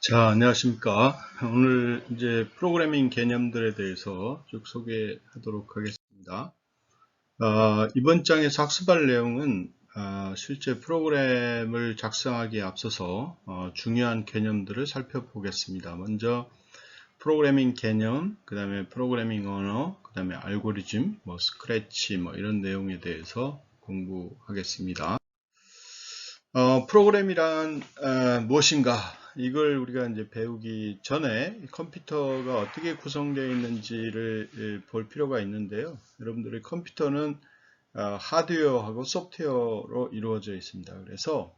자, 안녕하십니까. 오늘 이제 프로그래밍 개념들에 대해서 쭉 소개하도록 하겠습니다. 이번 장에서 학습할 내용은 실제 프로그램을 작성하기에 앞서서 중요한 개념들을 살펴보겠습니다. 먼저 프로그래밍 개념, 그 다음에 프로그래밍 언어, 그 다음에 알고리즘, 스크래치 이런 내용에 대해서 공부하겠습니다. 프로그램이란 무엇인가? 이걸 우리가 이제 배우기 전에 컴퓨터가 어떻게 구성되어 있는지를 볼 필요가 있는데요. 여러분들의 컴퓨터는 하드웨어하고 소프트웨어로 이루어져 있습니다. 그래서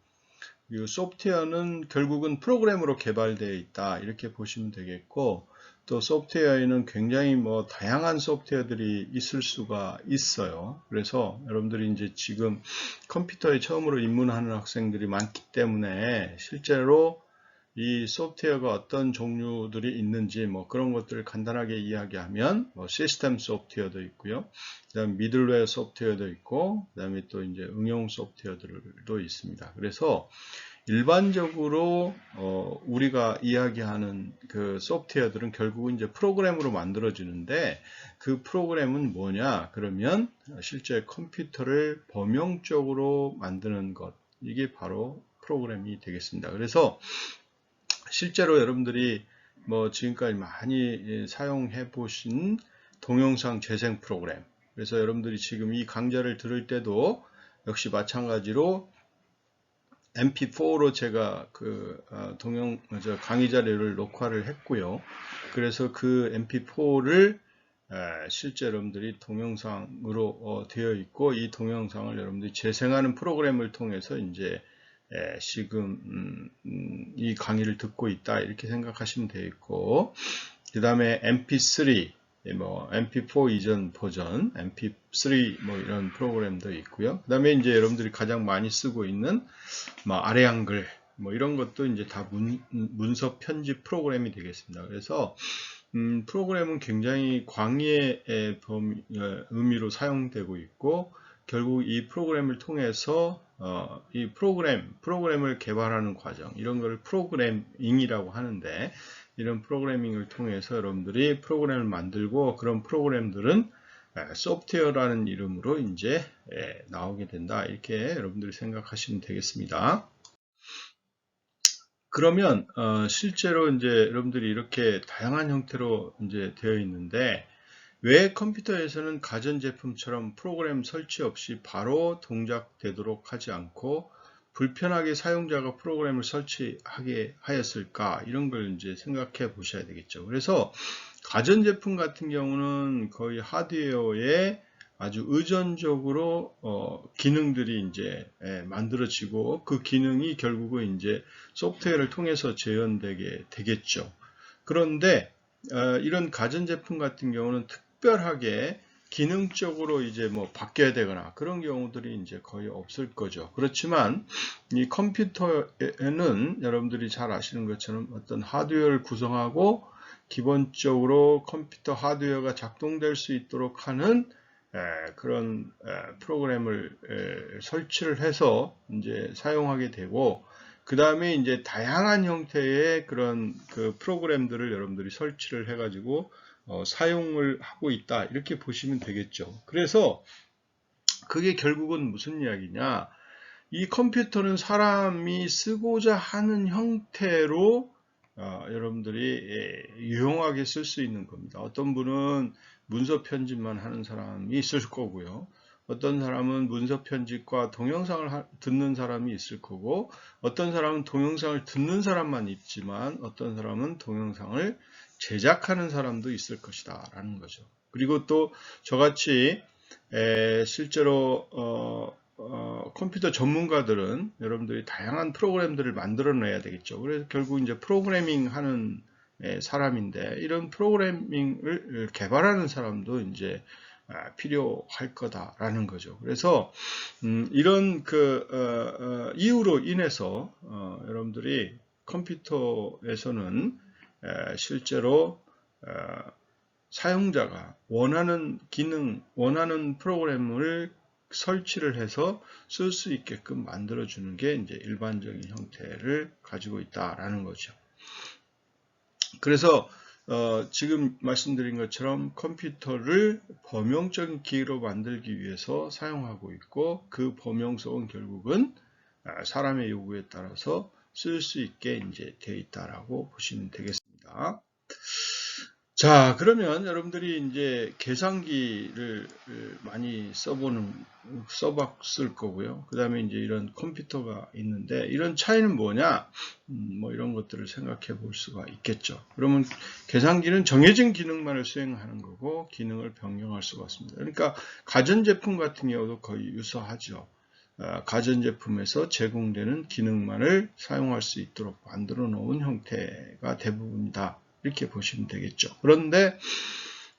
이 소프트웨어는 결국은 프로그램으로 개발되어 있다, 이렇게 보시면 되겠고, 또 소프트웨어에는 굉장히 다양한 소프트웨어들이 있을 수가 있어요. 그래서 여러분들이 이제 지금 컴퓨터에 처음으로 입문하는 학생들이 많기 때문에 실제로 이 소프트웨어가 어떤 종류들이 있는지 그런 것들을 간단하게 이야기하면 시스템 소프트웨어도 있고요. 그다음 미들웨어 소프트웨어도 있고, 그다음에 또 이제 응용 소프트웨어들도 있습니다. 그래서 일반적으로 우리가 이야기하는 그 소프트웨어들은 결국은 이제 프로그램으로 만들어지는데, 그 프로그램은 뭐냐? 그러면 실제 컴퓨터를 범용적으로 만드는 것, 이게 바로 프로그램이 되겠습니다. 그래서 실제로 여러분들이 지금까지 많이 사용해 보신 동영상 재생 프로그램, 그래서 여러분들이 지금 이 강좌를 들을 때도 역시 마찬가지로 MP4로 제가 강의 자료를 녹화를 했고요. 그래서 그 MP4를 실제 여러분들이 동영상으로 되어 있고, 이 동영상을 여러분들이 재생하는 프로그램을 통해서 이제 지금 이 강의를 듣고 있다, 이렇게 생각하시면 되겠고, 그 다음에 MP3, MP4 이전 버전, MP3 이런 프로그램도 있고요. 그 다음에 이제 여러분들이 가장 많이 쓰고 있는 아래 한글 이런 것도 이제 다 문서 편집 프로그램이 되겠습니다. 그래서 프로그램은 굉장히 광의의 의미로 사용되고 있고, 결국 이 프로그램을 통해서 이 프로그램을 개발하는 과정, 이런 걸 프로그래밍이라고 하는데, 이런 프로그래밍을 통해서 여러분들이 프로그램을 만들고, 그런 프로그램들은 소프트웨어라는 이름으로 이제 나오게 된다, 이렇게 여러분들이 생각하시면 되겠습니다. 그러면 실제로 이제 여러분들이 이렇게 다양한 형태로 이제 되어 있는데, 왜 컴퓨터에서는 가전제품처럼 프로그램 설치 없이 바로 동작되도록 하지 않고 불편하게 사용자가 프로그램을 설치하게 하였을까? 이런 걸 이제 생각해 보셔야 되겠죠. 그래서 가전제품 같은 경우는 거의 하드웨어에 아주 의존적으로 기능들이 이제 만들어지고, 그 기능이 결국은 이제 소프트웨어를 통해서 재현되게 되겠죠. 그런데 이런 가전제품 같은 경우는 특별하게 기능적으로 이제 바뀌어야 되거나 그런 경우들이 이제 거의 없을 거죠. 그렇지만 이 컴퓨터에는 여러분들이 잘 아시는 것처럼 어떤 하드웨어를 구성하고, 기본적으로 컴퓨터 하드웨어가 작동될 수 있도록 하는 그런 프로그램을 설치를 해서 이제 사용하게 되고, 그 다음에 이제 다양한 형태의 그런 그 프로그램들을 여러분들이 설치를 해가지고 사용을 하고 있다, 이렇게 보시면 되겠죠. 그래서 그게 결국은 무슨 이야기냐? 이 컴퓨터는 사람이 쓰고자 하는 형태로 여러분들이 유용하게 쓸 수 있는 겁니다. 어떤 분은 문서 편집만 하는 사람이 있을 거고요. 어떤 사람은 문서 편집과 동영상을 듣는 사람이 있을 거고, 어떤 사람은 동영상을 듣는 사람만 있지만, 어떤 사람은 동영상을 제작하는 사람도 있을 것이다, 라는 거죠. 그리고 또 저같이 실제로 컴퓨터 전문가들은 여러분들이 다양한 프로그램들을 만들어내야 되겠죠. 그래서 결국 이제 프로그래밍 하는 사람인데, 이런 프로그래밍을 개발하는 사람도 이제 필요할 거다라는 거죠. 그래서 이런 이유로 인해서 여러분들이 컴퓨터에서는 실제로 사용자가 원하는 기능, 원하는 프로그램을 설치를 해서 쓸 수 있게끔 만들어주는 게 이제 일반적인 형태를 가지고 있다라는 거죠. 그래서 지금 말씀드린 것처럼 컴퓨터를 범용적인 기기로 만들기 위해서 사용하고 있고, 그 범용성은 결국은 사람의 요구에 따라서 쓸 수 있게 이제 되어 있다라고 보시면 되겠습니다. 자, 그러면 여러분들이 이제 계산기를 많이 써봤을 거고요. 그 다음에 이제 이런 컴퓨터가 있는데, 이런 차이는 뭐냐? 뭐 이런 것들을 생각해 볼 수가 있겠죠. 그러면 계산기는 정해진 기능만을 수행하는 거고, 기능을 변경할 수가 없습니다. 그러니까 가전제품 같은 경우도 거의 유사하죠. 가전제품에서 제공되는 기능만을 사용할 수 있도록 만들어 놓은 형태가 대부분이다. 이렇게 보시면 되겠죠. 그런데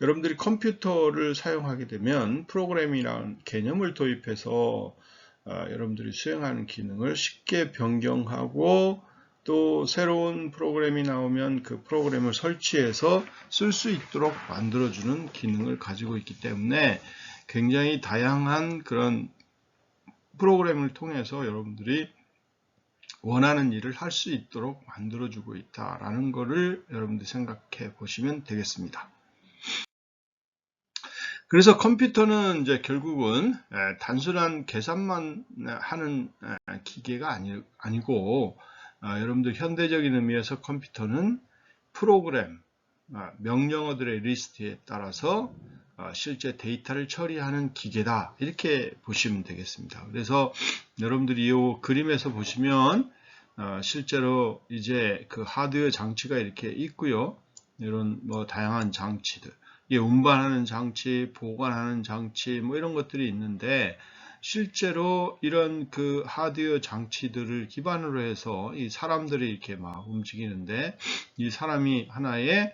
여러분들이 컴퓨터를 사용하게 되면 프로그램이라는 개념을 도입해서 여러분들이 수행하는 기능을 쉽게 변경하고, 또 새로운 프로그램이 나오면 그 프로그램을 설치해서 쓸 수 있도록 만들어주는 기능을 가지고 있기 때문에 굉장히 다양한 그런 프로그램을 통해서 여러분들이 원하는 일을 할 수 있도록 만들어주고 있다라는 것을 여러분들 생각해 보시면 되겠습니다. 그래서 컴퓨터는 이제 결국은 단순한 계산만 하는 기계가 아니고, 여러분들 현대적인 의미에서 컴퓨터는 프로그램, 명령어들의 리스트에 따라서 실제 데이터를 처리하는 기계다, 이렇게 보시면 되겠습니다. 그래서 여러분들이 이 그림에서 보시면 실제로 이제 그 하드웨어 장치가 이렇게 있고요. 이런 뭐 다양한 장치들, 운반하는 장치, 보관하는 장치, 뭐 이런 것들이 있는데, 실제로 이런 그 하드웨어 장치들을 기반으로 해서 이 사람들이 이렇게 막 움직이는데, 이 사람이 하나의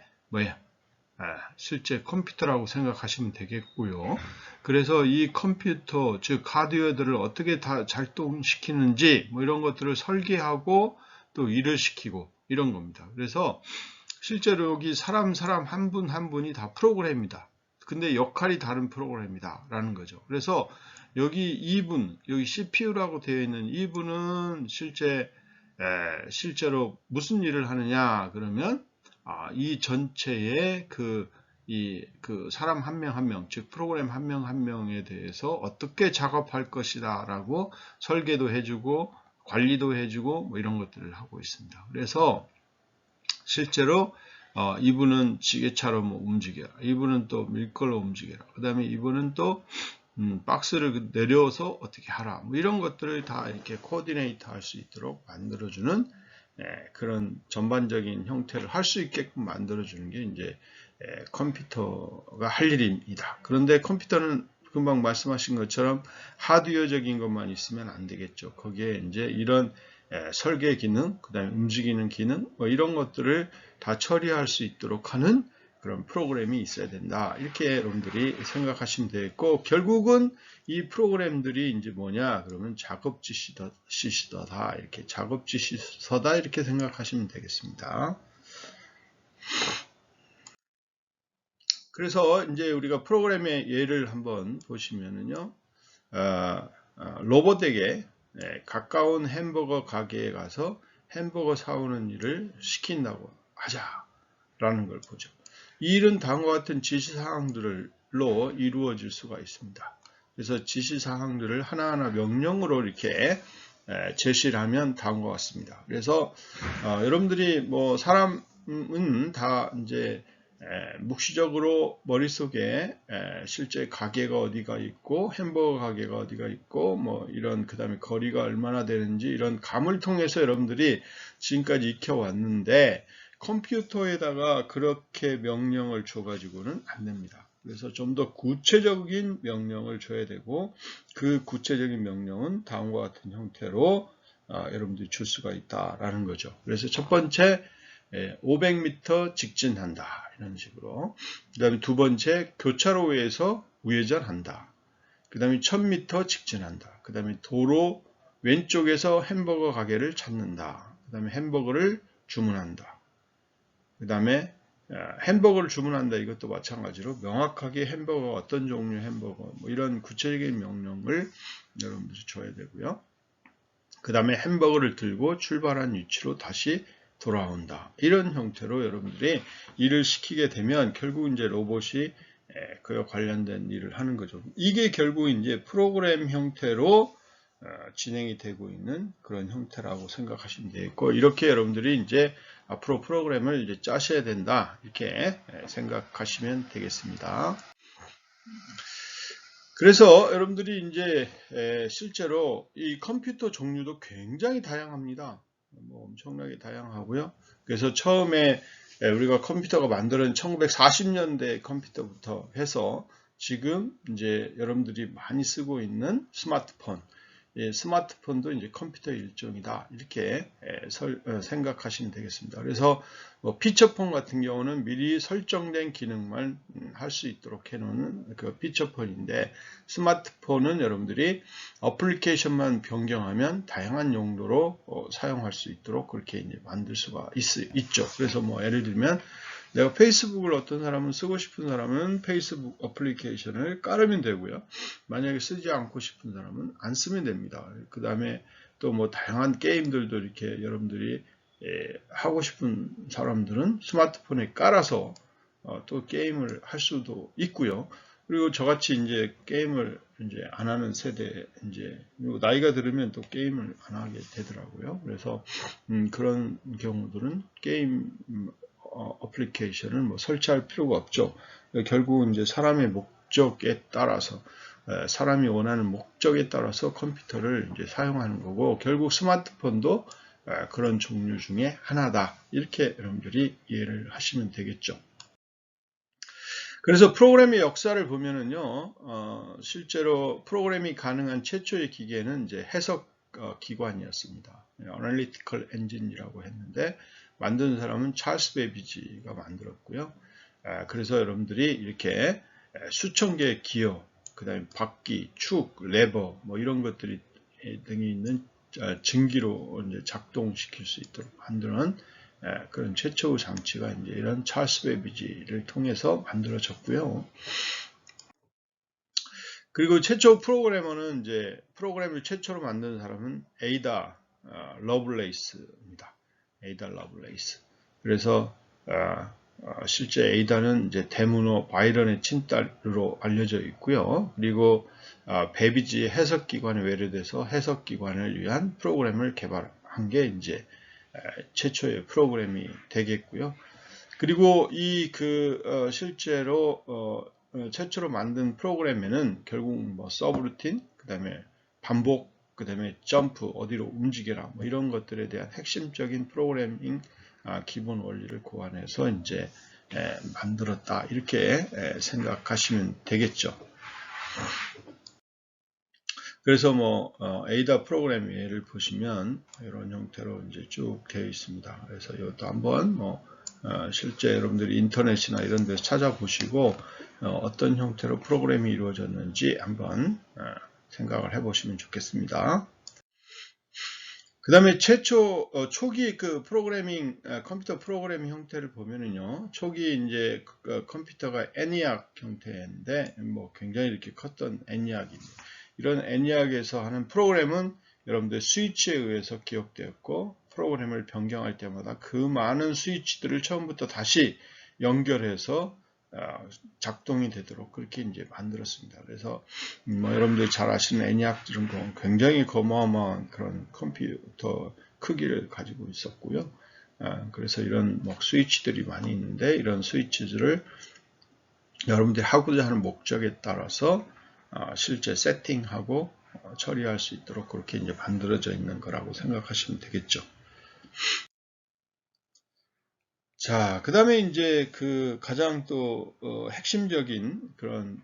실제 컴퓨터라고 생각하시면 되겠고요. 그래서 이 컴퓨터, 즉 하드웨어들을 어떻게 다 작동시키는지 뭐 이런 것들을 설계하고 또 일을 시키고 이런 겁니다. 그래서 실제로 여기 사람 한 분 한 분이 다 프로그램이다. 근데 역할이 다른 프로그램이다 라는 거죠. 그래서 여기 이분, 여기 CPU라고 되어 있는 이분은 실제로 무슨 일을 하느냐 그러면 이 전체의 그 사람 한 명 한 명, 즉 프로그램 한 명 한 명에 대해서 어떻게 작업할 것이다 라고 설계도 해주고 관리도 해주고 뭐 이런 것들을 하고 있습니다. 그래서 실제로 이분은 지게차로 뭐 움직여라, 이분은 또 밀걸로 움직여라, 그 다음에 이분은 또 박스를 내려서 어떻게 하라, 뭐 이런 것들을 다 이렇게 코디네이트 할 수 있도록 만들어주는 그런 전반적인 형태를 할 수 있게끔 만들어주는 게 이제 컴퓨터가 할 일입니다. 그런데 컴퓨터는 금방 말씀하신 것처럼 하드웨어적인 것만 있으면 안 되겠죠. 거기에 이제 이런 설계 기능, 그 다음에 움직이는 기능, 뭐 이런 것들을 다 처리할 수 있도록 하는 그런 프로그램이 있어야 된다. 이렇게 여러분들이 생각하시면 되겠고, 결국은 이 프로그램들이 이제 뭐냐 그러면 작업 지시서다, 이렇게 작업 지시서다 이렇게 생각하시면 되겠습니다. 그래서 이제 우리가 프로그램의 예를 한번 보시면은요, 로봇에게 가까운 햄버거 가게에 가서 햄버거 사오는 일을 시킨다고 하자라는 걸 보죠. 이 일은 다음과 같은 지시사항들로 이루어질 수가 있습니다. 그래서 지시사항들을 하나하나 명령으로 이렇게 제시를 하면 다음과 같습니다. 그래서 여러분들이 뭐 사람은 다 이제 묵시적으로 머릿속에 실제 가게가 어디가 있고 햄버거 가게가 어디가 있고 뭐 이런 그 다음에 거리가 얼마나 되는지 이런 감을 통해서 여러분들이 지금까지 익혀왔는데, 컴퓨터에다가 그렇게 명령을 줘가지고는 안 됩니다. 그래서 좀 더 구체적인 명령을 줘야 되고, 그 구체적인 명령은 다음과 같은 형태로 여러분들이 줄 수가 있다라는 거죠. 그래서 첫 번째 500m 직진한다 이런 식으로, 그 다음에 두 번째 교차로에서 우회전한다, 그 다음에 1000m 직진한다, 그 다음에 도로 왼쪽에서 햄버거 가게를 찾는다, 그 다음에 햄버거를 주문한다, 그 다음에 햄버거를 주문한다, 이것도 마찬가지로 명확하게 햄버거가 어떤 종류 햄버거 뭐 이런 구체적인 명령을 여러분들이 줘야 되고요. 그 다음에 햄버거를 들고 출발한 위치로 다시 돌아온다. 이런 형태로 여러분들이 일을 시키게 되면 결국 이제 로봇이 그와 관련된 일을 하는 거죠. 이게 결국 이제 프로그램 형태로 진행이 되고 있는 그런 형태라고 생각하시면 되겠고, 이렇게 여러분들이 이제 앞으로 프로그램을 이제 짜셔야 된다. 이렇게 생각하시면 되겠습니다. 그래서 여러분들이 이제 실제로 이 컴퓨터 종류도 굉장히 다양합니다. 뭐 엄청나게 다양하고요. 그래서 처음에 우리가 컴퓨터가 만들어진 1940년대 컴퓨터부터 해서 지금 이제 여러분들이 많이 쓰고 있는 스마트폰, 스마트폰도 이제 컴퓨터 일종이다. 이렇게 생각하시면 되겠습니다. 그래서 뭐 피처폰 같은 경우는 미리 설정된 기능만 할 수 있도록 해놓은 그 피처폰인데, 스마트폰은 여러분들이 어플리케이션만 변경하면 다양한 용도로 사용할 수 있도록 그렇게 이제 만들 수가 있죠. 그래서 뭐 예를 들면 내가 페이스북을 어떤 사람은 쓰고 싶은 사람은 페이스북 어플리케이션을 깔으면 되고요. 만약에 쓰지 않고 싶은 사람은 안 쓰면 됩니다. 그 다음에 또 뭐 다양한 게임들도 이렇게 여러분들이 하고 싶은 사람들은 스마트폰에 깔아서 또 게임을 할 수도 있고요. 그리고 저같이 이제 게임을 이제 안 하는 세대, 이제 나이가 들으면 또 게임을 안 하게 되더라고요. 그래서 그런 경우들은 게임 어플리케이션을 뭐 설치할 필요가 없죠. 결국은 이제 사람의 목적에 따라서, 사람이 원하는 목적에 따라서 컴퓨터를 이제 사용하는 거고, 결국 스마트폰도 그런 종류 중에 하나다. 이렇게 여러분들이 이해를 하시면 되겠죠. 그래서 프로그램의 역사를 보면은요, 실제로 프로그램이 가능한 최초의 기계는 이제 해석 기관이었습니다. Analytical Engine이라고 했는데, 만든 사람은 찰스 베비지가 만들었고요. 그래서 여러분들이 이렇게 수천 개의 기어, 그 다음에 바퀴, 축, 레버, 뭐 이런 것들이 등이 있는 증기로 이제 작동시킬 수 있도록 만드는 그런 최초의 장치가 이제 이런 찰스 베비지를 통해서 만들어졌고요. 그리고 최초 프로그래머는 이제 프로그램을 최초로 만든 사람은 에이다 러블레이스입니다. 에이다 러블레이스. 그래서 실제 에이다는 이제 대문호 바이런의 친딸로 알려져 있고요. 그리고 베비지의 해석기관에 외래돼서 해석기관을 위한 프로그램을 개발한 게 이제 최초의 프로그램이 되겠고요. 그리고 이 실제로 최초로 만든 프로그램에는 결국 뭐 서브루틴, 그 다음에 반복, 그 다음에 점프, 어디로 움직여라, 뭐 이런 것들에 대한 핵심적인 프로그래밍 기본 원리를 고안해서 이제 만들었다. 이렇게 생각하시면 되겠죠. 그래서 뭐 에이다 프로그램 예를 보시면 이런 형태로 이제 쭉 되어 있습니다. 그래서 이것도 한번 뭐 실제 여러분들이 인터넷이나 이런 데서 찾아보시고 어떤 형태로 프로그램이 이루어졌는지 한번 생각을 해보시면 좋겠습니다. 그 다음에 초기 그 프로그래밍, 컴퓨터 프로그래밍 형태를 보면은요, 초기 이제 컴퓨터가 ENIAC 형태인데, 뭐 굉장히 이렇게 컸던 ENIAC입니다. 이런 ENIAC에서 하는 프로그램은 여러분들 스위치에 의해서 기억되었고, 프로그램을 변경할 때마다 그 많은 스위치들을 처음부터 다시 연결해서 작동이 되도록 그렇게 이제 만들었습니다. 그래서 뭐 여러분들이 잘 아시는 ENIAC들은 굉장히 어마어마한 그런 컴퓨터 크기를 가지고 있었고요. 그래서 이런 뭐 스위치들이 많이 있는데, 이런 스위치들을 여러분들이 하고자 하는 목적에 따라서 실제 세팅하고 처리할 수 있도록 그렇게 이제 만들어져 있는 거라고 생각하시면 되겠죠. 자, 그 다음에 이제 그 가장 또 핵심적인 그런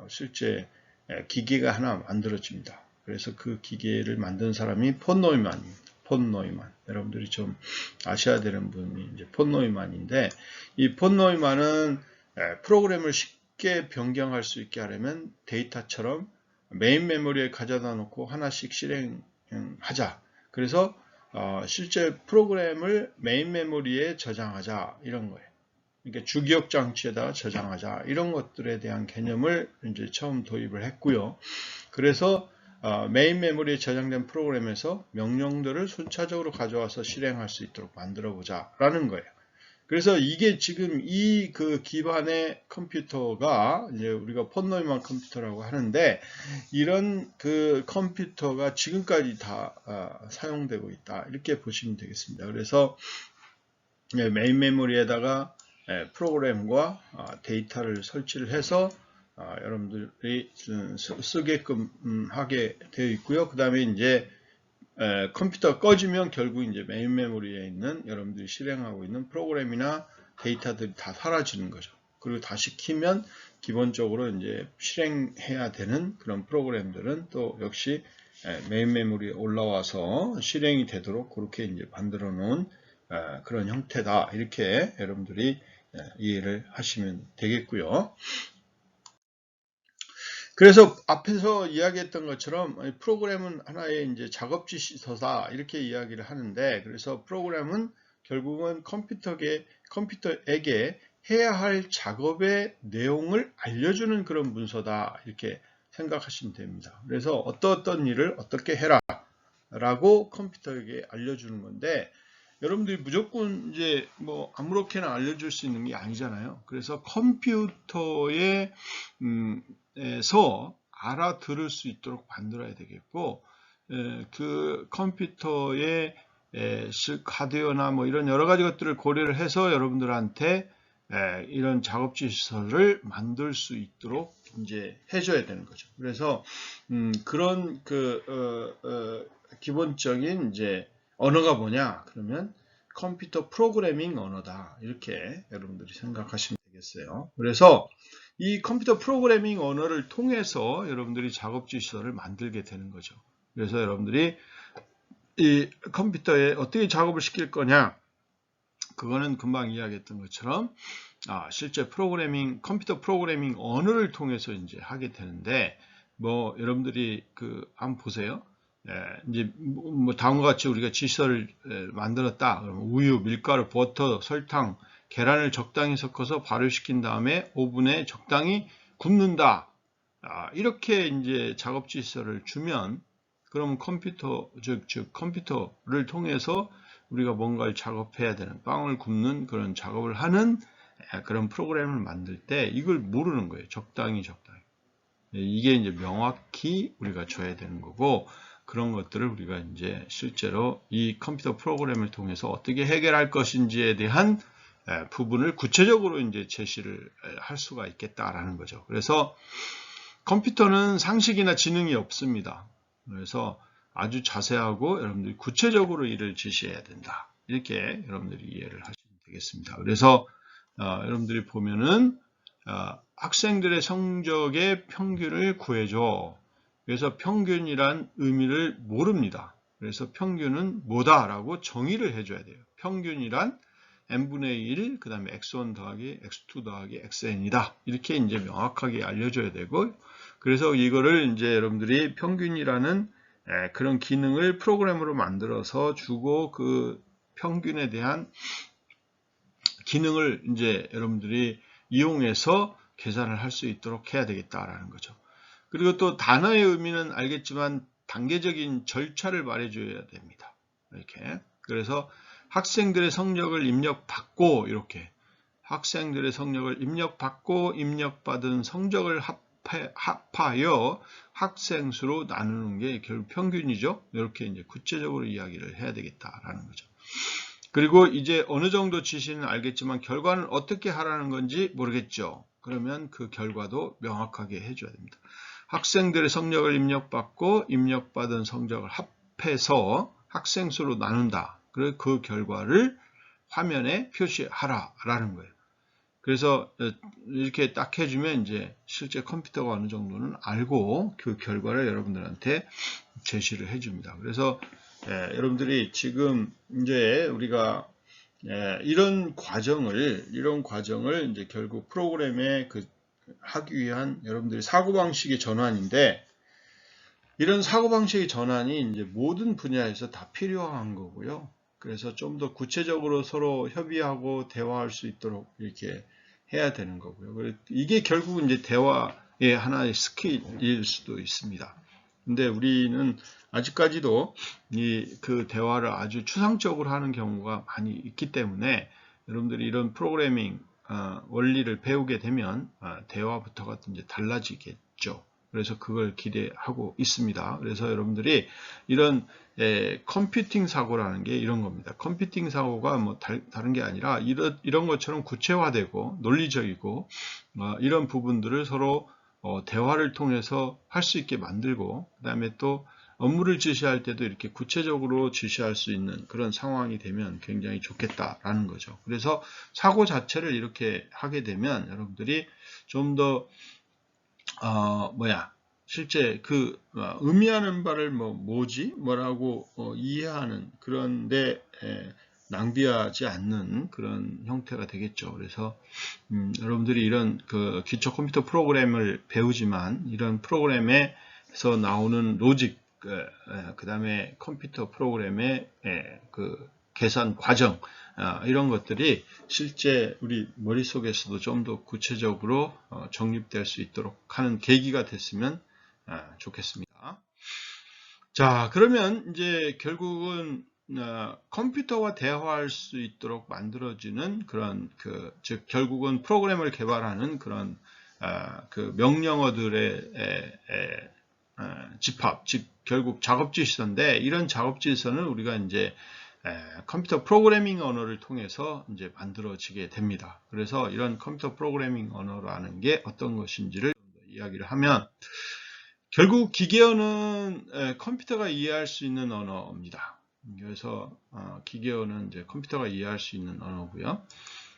실제 기계가 하나 만들어집니다. 그래서 그 기계를 만든 사람이 폰 노이만입니다. 폰 노이만. 여러분들이 좀 아셔야 되는 분이 이제 폰 노이만인데, 이 폰 노이만은 프로그램을 쉽게 변경할 수 있게 하려면 데이터처럼 메인 메모리에 가져다 놓고 하나씩 실행하자. 그래서 실제 프로그램을 메인 메모리에 저장하자, 이런 거예요. 그러니까 주기억 장치에다 저장하자, 이런 것들에 대한 개념을 이제 처음 도입을 했고요. 그래서 메인 메모리에 저장된 프로그램에서 명령들을 순차적으로 가져와서 실행할 수 있도록 만들어 보자 라는 거예요. 그래서 이게 지금 이 그 기반의 컴퓨터가 이제 우리가 폰 노이만 컴퓨터라고 하는데, 이런 그 컴퓨터가 지금까지 다 사용되고 있다 이렇게 보시면 되겠습니다. 그래서 메인 메모리에다가 프로그램과 데이터를 설치를 해서 여러분들이 쓰게끔 하게 되어 있고요. 그 다음에 이제 컴퓨터가 꺼지면 결국 이제 메인 메모리에 있는 여러분들이 실행하고 있는 프로그램이나 데이터들이 다 사라지는 거죠. 그리고 다시 키면 기본적으로 이제 실행해야 되는 그런 프로그램들은 또 역시 메인 메모리에 올라와서 실행이 되도록 그렇게 이제 만들어 놓은 그런 형태다. 이렇게 여러분들이 이해를 하시면 되겠고요. 그래서 앞에서 이야기했던 것처럼 프로그램은 하나의 이제 작업지 시서다 이렇게 이야기를 하는데, 그래서 프로그램은 결국은 컴퓨터에게 해야 할 작업의 내용을 알려주는 그런 문서다 이렇게 생각하시면 됩니다. 그래서 어떤 일을 어떻게 해라 라고 컴퓨터에게 알려주는 건데, 여러분들이 무조건 이제 뭐 아무렇게나 알려줄 수 있는 게 아니잖아요. 그래서 컴퓨터에 에서 알아들을 수 있도록 만들어야 되겠고, 그 컴퓨터의 하드웨어나 뭐 이런 여러 가지 것들을 고려를 해서 여러분들한테 이런 작업지 시설을 만들 수 있도록 이제 해줘야 되는 거죠. 그래서 그런 기본적인 이제 언어가 뭐냐 그러면 컴퓨터 프로그래밍 언어다 이렇게 여러분들이 생각하시면 되겠어요. 그래서 이 컴퓨터 프로그래밍 언어를 통해서 여러분들이 작업지 시설을 만들게 되는 거죠. 그래서 여러분들이 이 컴퓨터에 어떻게 작업을 시킬 거냐, 그거는 금방 이야기했던 것처럼 실제 컴퓨터 프로그래밍 언어를 통해서 이제 하게 되는데, 뭐 여러분들이 한번 보세요. 이제 뭐 다음과 같이 우리가 지시서를 만들었다. 그러면 우유, 밀가루, 버터, 설탕, 계란을 적당히 섞어서 발효시킨 다음에 오븐에 적당히 굽는다. 이렇게 이제 작업 지시서를 주면, 그럼 컴퓨터를 통해서 우리가 뭔가를 작업해야 되는, 빵을 굽는 그런 작업을 하는 그런 프로그램을 만들 때 이걸 모르는 거예요. 적당히. 이게 이제 명확히 우리가 줘야 되는 거고, 그런 것들을 우리가 이제 실제로 이 컴퓨터 프로그램을 통해서 어떻게 해결할 것인지에 대한 부분을 구체적으로 이제 제시를 할 수가 있겠다라는 거죠. 그래서 컴퓨터는 상식이나 지능이 없습니다. 그래서 아주 자세하고 여러분들이 구체적으로 일을 지시해야 된다. 이렇게 여러분들이 이해를 하시면 되겠습니다. 그래서 여러분들이 보면은 학생들의 성적의 평균을 구해줘. 그래서 평균이란 의미를 모릅니다. 그래서 평균은 뭐다라고 정의를 해줘야 돼요. 평균이란 n분의 1, 그 다음에 x1 더하기 x2 더하기 xn이다. 이렇게 이제 명확하게 알려줘야 되고, 그래서 이거를 이제 여러분들이 평균이라는 그런 기능을 프로그램으로 만들어서 주고, 그 평균에 대한 기능을 이제 여러분들이 이용해서 계산을 할 수 있도록 해야 되겠다라는 거죠. 그리고 또 단어의 의미는 알겠지만 단계적인 절차를 말해줘야 됩니다. 이렇게. 그래서 학생들의 성적을 입력받고, 이렇게 학생들의 성적을 입력받고 입력받은 성적을 합하여 학생 수로 나누는 게 결국 평균이죠. 이렇게 이제 구체적으로 이야기를 해야 되겠다라는 거죠. 그리고 이제 어느 정도 지시는 알겠지만 결과는 어떻게 하라는 건지 모르겠죠. 그러면 그 결과도 명확하게 해줘야 됩니다. 학생들의 성적을 입력받고 입력받은 성적을 합해서 학생 수로 나눈다. 그리고 그 결과를 화면에 표시하라라는 거예요. 그래서 이렇게 딱 해주면 이제 실제 컴퓨터가 어느 정도는 알고 그 결과를 여러분들한테 제시를 해줍니다. 그래서 여러분들이 지금 이제 우리가 이런 과정을 이제 결국 프로그램에 하기 위한 여러분들이 사고방식의 전환인데, 이런 사고방식의 전환이 이제 모든 분야에서 다 필요한 거고요. 그래서 좀 더 구체적으로 서로 협의하고 대화할 수 있도록 이렇게 해야 되는 거고요. 이게 결국은 이제 대화의 하나의 스킬일 수도 있습니다. 근데 우리는 아직까지도 그 대화를 아주 추상적으로 하는 경우가 많이 있기 때문에 여러분들이 이런 프로그래밍 원리를 배우게 되면 대화부터가 이제 달라지겠죠. 그래서 그걸 기대하고 있습니다. 그래서 여러분들이 이런 컴퓨팅 사고라는 게 이런 겁니다. 컴퓨팅 사고가 뭐 다른 게 아니라 이런 것처럼 구체화되고 논리적이고 이런 부분들을 서로 대화를 통해서 할 수 있게 만들고, 그 다음에 또 업무를 지시할 때도 이렇게 구체적으로 지시할 수 있는 그런 상황이 되면 굉장히 좋겠다라는 거죠. 그래서 사고 자체를 이렇게 하게 되면 여러분들이 좀 더 실제 그 의미하는 바를 뭐라고 이해하는 그런데 낭비하지 않는 그런 형태가 되겠죠. 그래서 여러분들이 이런 그 기초 컴퓨터 프로그램을 배우지만 이런 프로그램에서 나오는 로직, 그 다음에 컴퓨터 프로그램의 그 계산 과정, 이런 것들이 실제 우리 머릿속에서도 좀 더 구체적으로 정립될 수 있도록 하는 계기가 됐으면 좋겠습니다. 자, 그러면 이제 결국은 컴퓨터와 대화할 수 있도록 만들어지는 그런 즉 결국은 프로그램을 개발하는 그런 그 명령어들의 집합, 즉 결국 작업지시서인데, 이런 작업지시서는 우리가 이제 컴퓨터 프로그래밍 언어를 통해서 이제 만들어지게 됩니다. 그래서 이런 컴퓨터 프로그래밍 언어라는 게 어떤 것인지를 이야기를 하면, 결국 기계어는 컴퓨터가 이해할 수 있는 언어입니다. 그래서 기계어는 이제 컴퓨터가 이해할 수 있는 언어고요.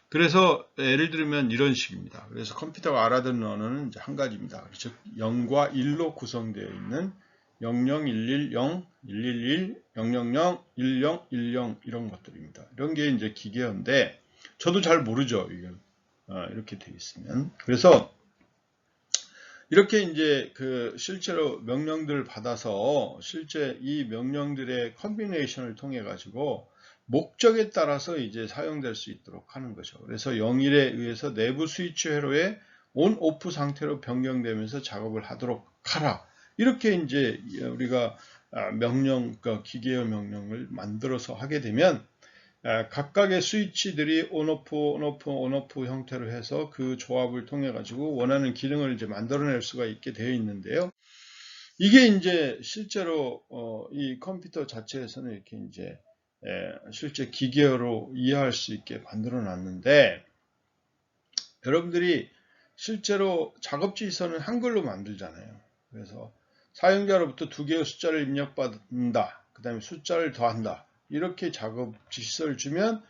그래서 예를 들면 이런 식입니다. 그래서 컴퓨터가 알아듣는 언어는 이제 한 가지입니다. 즉 0과 1로 구성되어 있는 00, 110, 111, 000, 10, 10 이런 것들입니다. 이런 게 이제 기계어인데 저도 잘 모르죠. 이게 이렇게 되어 있으면. 그래서 이렇게 이제 그 실제로 명령들을 받아서 실제 이 명령들의 컨비네이션을 통해 가지고 목적에 따라서 이제 사용될 수 있도록 하는 거죠. 그래서 0일에 의해서 내부 스위치 회로의 온 오프 상태로 변경되면서 작업을 하도록 하라. 이렇게 이제 우리가 그러니까 기계어 명령을 만들어서 하게 되면 각각의 스위치들이 온오프, 온오프, 온오프 형태로 해서 그 조합을 통해 가지고 원하는 기능을 이제 만들어낼 수가 있게 되어 있는데요. 이게 이제 실제로 이 컴퓨터 자체에서는 이렇게 이제 실제 기계어로 이해할 수 있게 만들어 놨는데, 여러분들이 실제로 작업지시서는 한글로 만들잖아요. 그래서 사용자로부터 두 개의 숫자를 입력받는다. 그 다음에 숫자를 더한다. 이렇게 작업지시서를 주면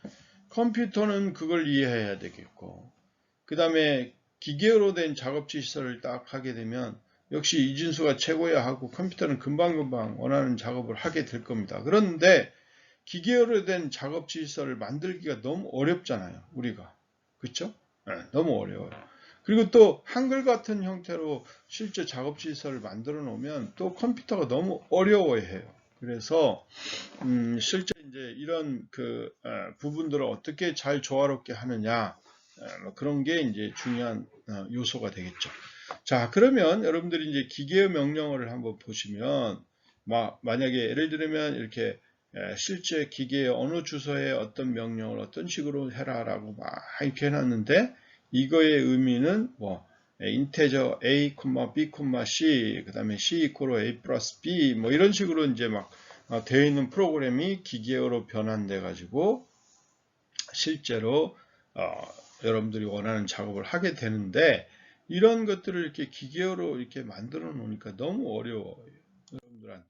컴퓨터는 그걸 이해해야 되겠고, 그 다음에 기계어로 된 작업지시서를 딱 하게 되면 역시 이진수가 최고야 하고 컴퓨터는 금방금방 원하는 작업을 하게 될 겁니다. 그런데 기계어로 된 작업지시서를 만들기가 너무 어렵잖아요. 우리가. 그렇죠? 너무 어려워요. 그리고 또 한글 같은 형태로 실제 작업지시서를 만들어 놓으면 또 컴퓨터가 너무 어려워해요. 그래서 실제 이제 이런 그 부분들을 어떻게 잘 조화롭게 하느냐, 그런 게 이제 중요한 요소가 되겠죠. 자, 그러면 여러분들이 이제 기계어 명령어를 한번 보시면, 만약에 예를 들면 이렇게 실제 기계의 어느 주소에 어떤 명령을 어떤 식으로 해라라고 막 이렇게 해놨는데, 이거의 의미는 인테저 a, b, c, 그 다음에 c equal a 플러스 b, 이런 식으로 이제 막 되어 있는 프로그램이 기계어로 변환돼 가지고 실제로 여러분들이 원하는 작업을 하게 되는데, 이런 것들을 이렇게 기계어로 이렇게 만들어 놓으니까 너무 어려워요, 여러분들한테.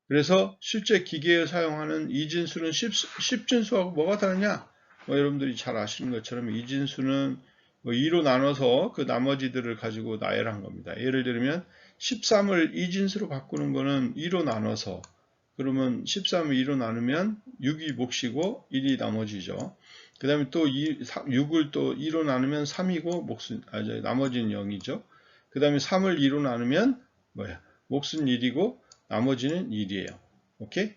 그래서 실제 기계에 사용하는 이진수는 10진수하고 뭐가 다르냐? 여러분들이 잘 아시는 것처럼 이진수는 2로 나눠서 그 나머지들을 가지고 나열한 겁니다. 예를 들면 13을 이진수로 바꾸는 거는 2로 나눠서, 그러면 13을 2로 나누면 6이 몫이고 1이 나머지죠. 그 다음에 또 6을 또 2로 나누면 3이고 나머지는 0이죠. 그 다음에 3을 2로 나누면 몫은 1이고 나머지는 1이에요. 오케이?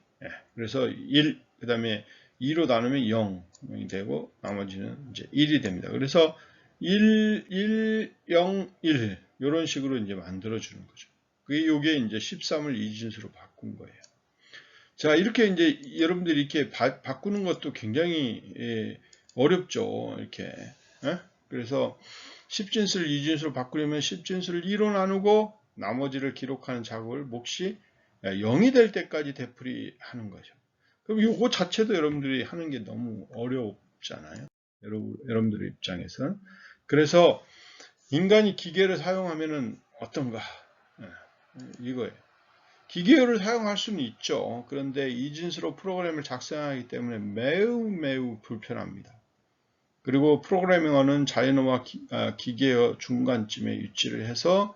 그래서 1, 그 다음에 2로 나누면 0이 되고 나머지는 이제 1이 됩니다. 그래서 1, 1, 0, 1 이런 식으로 이제 만들어 주는 거죠. 요게 이제 13을 이진수로 바꾼 거예요. 자, 이렇게 이제 여러분들이 이렇게 바꾸는 것도 굉장히 어렵죠. 이렇게. 그래서 10진수를 이진수로 바꾸려면 10진수를 2로 나누고 나머지를 기록하는 작업을 몫이 0이 될 때까지 되풀이하는 거죠. 그럼 이거 자체도 여러분들이 하는 게 너무 어렵잖아요. 여러분들의 입장에서는. 그래서 인간이 기계를 사용하면은 어떤가? 이거예요. 기계를 사용할 수는 있죠. 그런데 이진수로 프로그램을 작성하기 때문에 매우 불편합니다. 그리고 프로그래밍어는 자연어와 기계어 중간쯤에 위치를 해서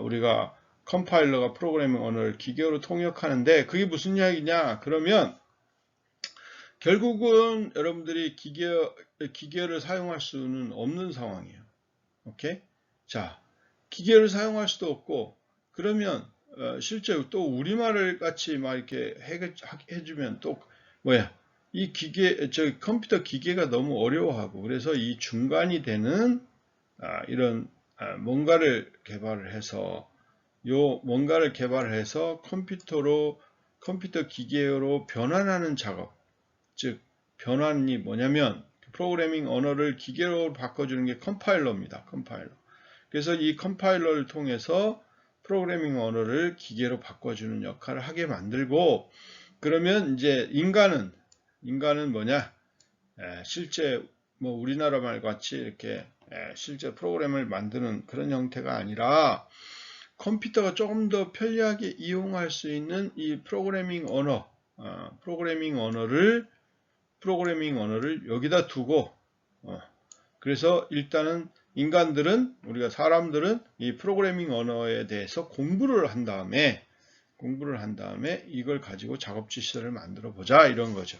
우리가 컴파일러가 프로그래밍 언어를 기계어로 통역하는데 그게 무슨 이야기냐? 그러면 결국은 여러분들이 기계어를 사용할 수는 없는 상황이에요. 오케이? 자, 기계어를 사용할 수도 없고 그러면 실제 또 우리말을 같이 막 이렇게 해주면 또 뭐야? 이 컴퓨터 기계가 너무 어려워하고 그래서 이 중간이 되는 이런 뭔가를 개발을 해서 컴퓨터 기계로 변환하는 작업, 즉 변환이 뭐냐면 프로그래밍 언어를 기계로 바꿔주는 게 컴파일러입니다. 컴파일러. 그래서 이 컴파일러를 통해서 프로그래밍 언어를 기계로 바꿔주는 역할을 하게 만들고 그러면 이제 인간은 뭐냐? 실제 뭐 우리나라 말 같이 이렇게 실제 프로그램을 만드는 그런 형태가 아니라 컴퓨터가 조금 더 편리하게 이용할 수 있는 이 프로그래밍 언어를 여기다 두고 그래서 일단은 우리가 사람들은 이 프로그래밍 언어에 대해서 공부를 한 다음에 이걸 가지고 작업지 시설을 만들어 보자 이런 거죠.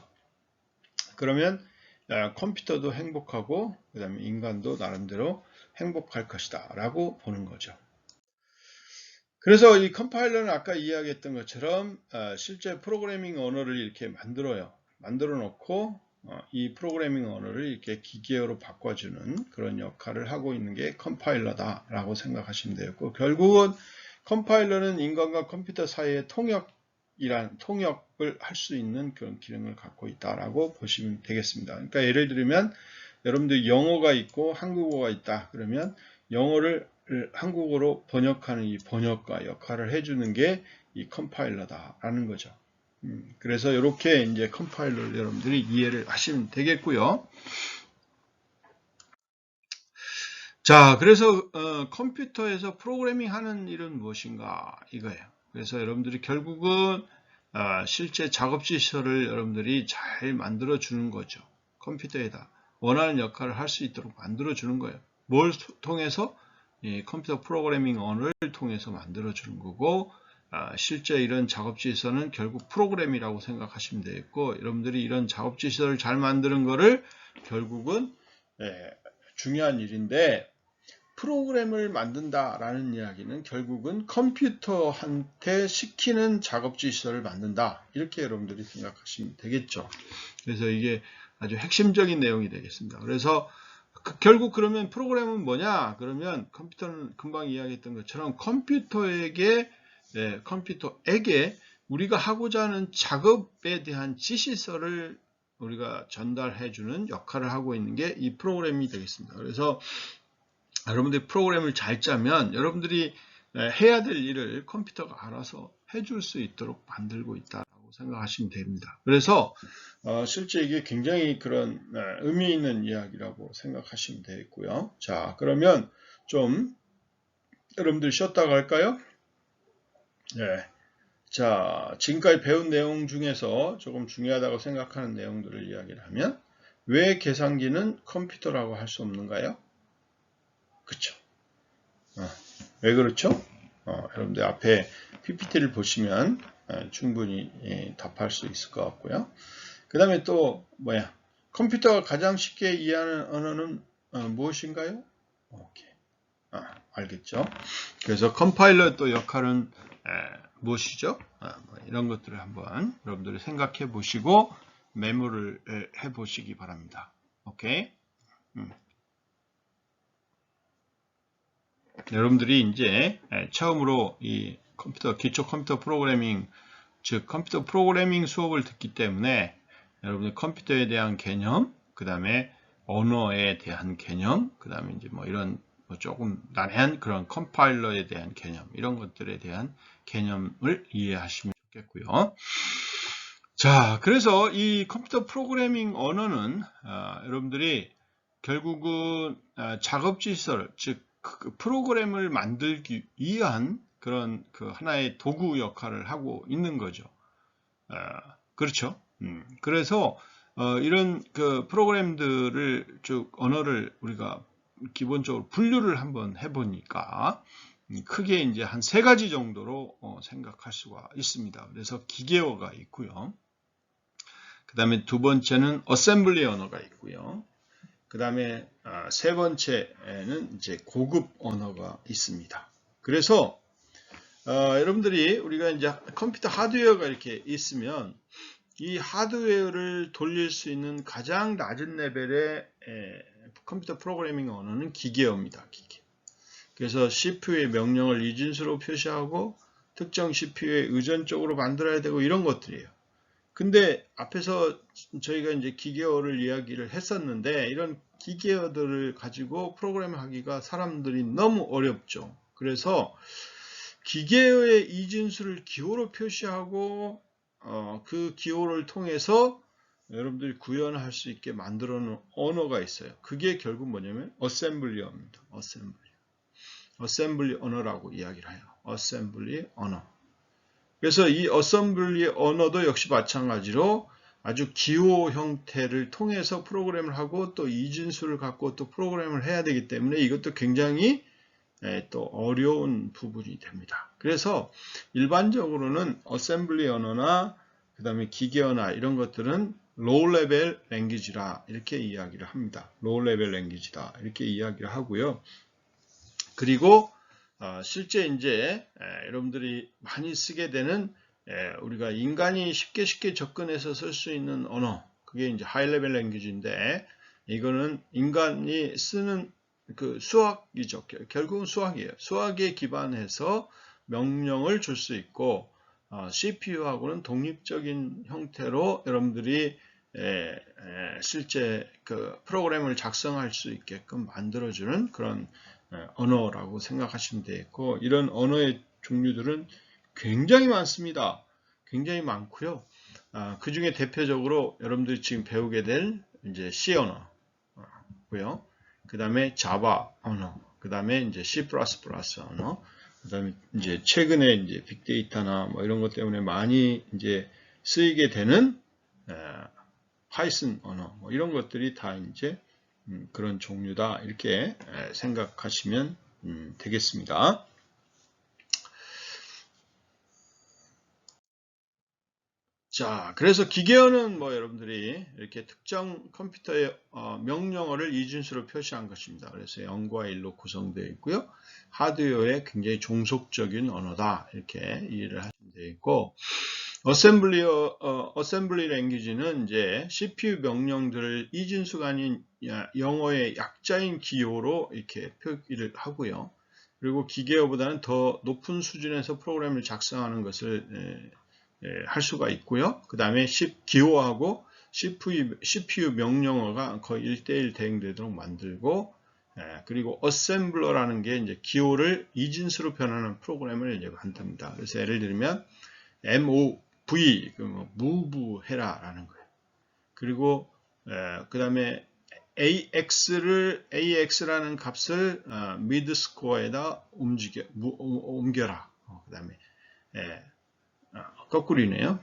그러면 컴퓨터도 행복하고 그 다음에 인간도 나름대로 행복할 것이다 라고 보는 거죠. 그래서 이 컴파일러는 아까 이야기했던 것처럼 실제 프로그래밍 언어를 이렇게 만들어 놓고 이 프로그래밍 언어를 이렇게 기계어로 바꿔주는 그런 역할을 하고 있는 게 컴파일러다 라고 생각하시면 되고 결국은 컴파일러는 인간과 컴퓨터 사이의 통역을 할 수 있는 그런 기능을 갖고 있다라고 보시면 되겠습니다. 그러니까 예를 들면 여러분들 영어가 있고 한국어가 있다. 그러면 영어를 한국어로 번역하는 이 번역가 역할을 해주는 게 이 컴파일러다라는 거죠. 그래서 이렇게 이제 컴파일러를 여러분들이 이해를 하시면 되겠고요. 자, 그래서 컴퓨터에서 프로그래밍 하는 일은 무엇인가 이거예요. 그래서 여러분들이 결국은 실제 작업지 시설을 여러분들이 잘 만들어 주는 거죠. 컴퓨터에다 원하는 역할을 할 수 있도록 만들어 주는 거예요. 뭘 통해서? 컴퓨터 프로그래밍 언어를 통해서 만들어 주는 거고 실제 이런 작업지 시설은 결국 프로그램이라고 생각하시면 되겠고 여러분들이 이런 작업지 시설을 잘 만드는 거를 결국은 중요한 일인데 프로그램을 만든다라는 이야기는 결국은 컴퓨터한테 시키는 작업지 시설을 만든다. 이렇게 여러분들이 생각하시면 되겠죠. 그래서 이게 아주 핵심적인 내용이 되겠습니다. 그래서 결국 그러면 프로그램은 뭐냐? 그러면 컴퓨터는 금방 이야기했던 것처럼 컴퓨터에게 우리가 하고자 하는 작업에 대한 지시서를 우리가 전달해주는 역할을 하고 있는 게 이 프로그램이 되겠습니다. 그래서 여러분들이 프로그램을 잘 짜면 여러분들이 해야 될 일을 컴퓨터가 알아서 해줄 수 있도록 만들고 있다고 생각하시면 됩니다. 그래서 실제 이게 굉장히 그런 의미 있는 이야기라고 생각하시면 되겠고요. 자, 그러면 좀 여러분들 쉬었다가 할까요? 네. 자, 지금까지 배운 내용 중에서 조금 중요하다고 생각하는 내용들을 이야기를 하면 왜 계산기는 컴퓨터라고 할 수 없는가요? 그렇죠. 왜 그렇죠? 여러분들 앞에 PPT를 보시면 충분히 답할 수 있을 것 같고요. 그 다음에 또 컴퓨터가 가장 쉽게 이해하는 언어는 무엇인가요? 오케이. 알겠죠? 그래서 컴파일러 또 역할은 무엇이죠? 이런 것들을 한번 여러분들이 생각해 보시고 메모를 해 보시기 바랍니다. 오케이? 여러분들이 이제 처음으로 이 기초 컴퓨터 프로그래밍, 즉 컴퓨터 프로그래밍 수업을 듣기 때문에 여러분들 컴퓨터에 대한 개념, 그 다음에 언어에 대한 개념, 그 다음에 이제 뭐 이런 조금 난해한 그런 컴파일러에 대한 개념, 이런 것들에 대한 개념을 이해하시면 좋겠고요. 자, 그래서 이 컴퓨터 프로그래밍 언어는 여러분들이 결국은 작업지시설, 즉 그 프로그램을 만들기 위한 그런 그 하나의 도구 역할을 하고 있는 거죠. 그렇죠. 그래서 이런 그 프로그램들을 쭉 언어를 우리가 기본적으로 분류를 한번 해보니까 크게 이제 한 3가지 정도로 생각할 수가 있습니다. 그래서 기계어가 있고요. 그 다음에 두 번째는 어셈블리 언어가 있고요. 그 다음에 세 번째는 이제 고급 언어가 있습니다. 그래서 여러분들이 우리가 이제 컴퓨터 하드웨어가 이렇게 있으면 이 하드웨어를 돌릴 수 있는 가장 낮은 레벨의 컴퓨터 프로그래밍 언어는 기계어입니다. 기계. 그래서 CPU의 명령을 이진수로 표시하고 특정 CPU에 의존적으로 만들어야 되고 이런 것들이에요. 근데 앞에서 저희가 이제 기계어를 이야기를 했었는데 이런 기계어들을 가지고 프로그램을 하기가 사람들이 너무 어렵죠. 그래서 기계어의 이진수를 기호로 표시하고 그 기호를 통해서 여러분들이 구현할 수 있게 만들어 놓은 언어가 있어요. 그게 결국 뭐냐면 어셈블리어입니다. 어셈블리 언어라고 이야기를 해요. 어셈블리 언어. 그래서 이 어셈블리 언어도 역시 마찬가지로 아주 기호 형태를 통해서 프로그램을 하고 또 이진수를 갖고 또 프로그램을 해야 되기 때문에 이것도 굉장히 또 어려운 부분이 됩니다. 그래서 일반적으로는 어셈블리 언어나 그 다음에 기계어나 이런 것들은 로우 레벨 랭귀지라 이렇게 이야기를 합니다. 로우 레벨 랭귀지다 이렇게 이야기를 하고요. 그리고 실제 이제 여러분들이 많이 쓰게 되는 우리가 인간이 쉽게 접근해서 쓸 수 있는 언어, 그게 이제 하이 레벨 랭귀지인데 이거는 인간이 쓰는 그 수학이죠. 결국은 수학이에요. 수학에 기반해서 명령을 줄 수 있고 CPU하고는 독립적인 형태로 여러분들이 실제 그 프로그램을 작성할 수 있게끔 만들어주는 그런 언어라고 생각하시면 되겠고, 이런 언어의 종류들은 굉장히 많습니다. 굉장히 많고요. 그 중에 대표적으로 여러분들이 지금 배우게 될 이제 C 언어고요. 그 다음에 자바 언어, 그 다음에 이제 C++ 언어, 그 다음에 이제 최근에 이제 빅데이터나 뭐 이런 것 때문에 많이 이제 쓰이게 되는 파이썬 언어, 뭐 이런 것들이 다 이제 그런 종류다 이렇게 생각하시면 되겠습니다. 자, 그래서 기계어는 뭐 여러분들이 이렇게 특정 컴퓨터의 명령어를 이진수로 표시한 것입니다. 그래서 0과 1로 구성되어 있고요. 하드웨어에 굉장히 종속적인 언어다 이렇게 이해를 하시면 되겠고, 어셈블리 랭귀지는 이제 CPU 명령들을 이진수가 아닌 영어의 약자인 기호로 이렇게 표기를 하고요. 그리고 기계어보다는 더 높은 수준에서 프로그램을 작성하는 것을 할 수가 있고요. 그 다음에 기호하고 CPU 명령어가 거의 1:1 대응되도록 만들고, 그리고 어셈블러라는 게 이제 기호를 이진수로 변하는 프로그램을 이제 만듭니다. 그래서 예를 들면 MOV, move 해라라는 거예요. 그리고 그 다음에 AX라는 값을 mid score에다 옮겨라. 그 다음에 거꾸로네요.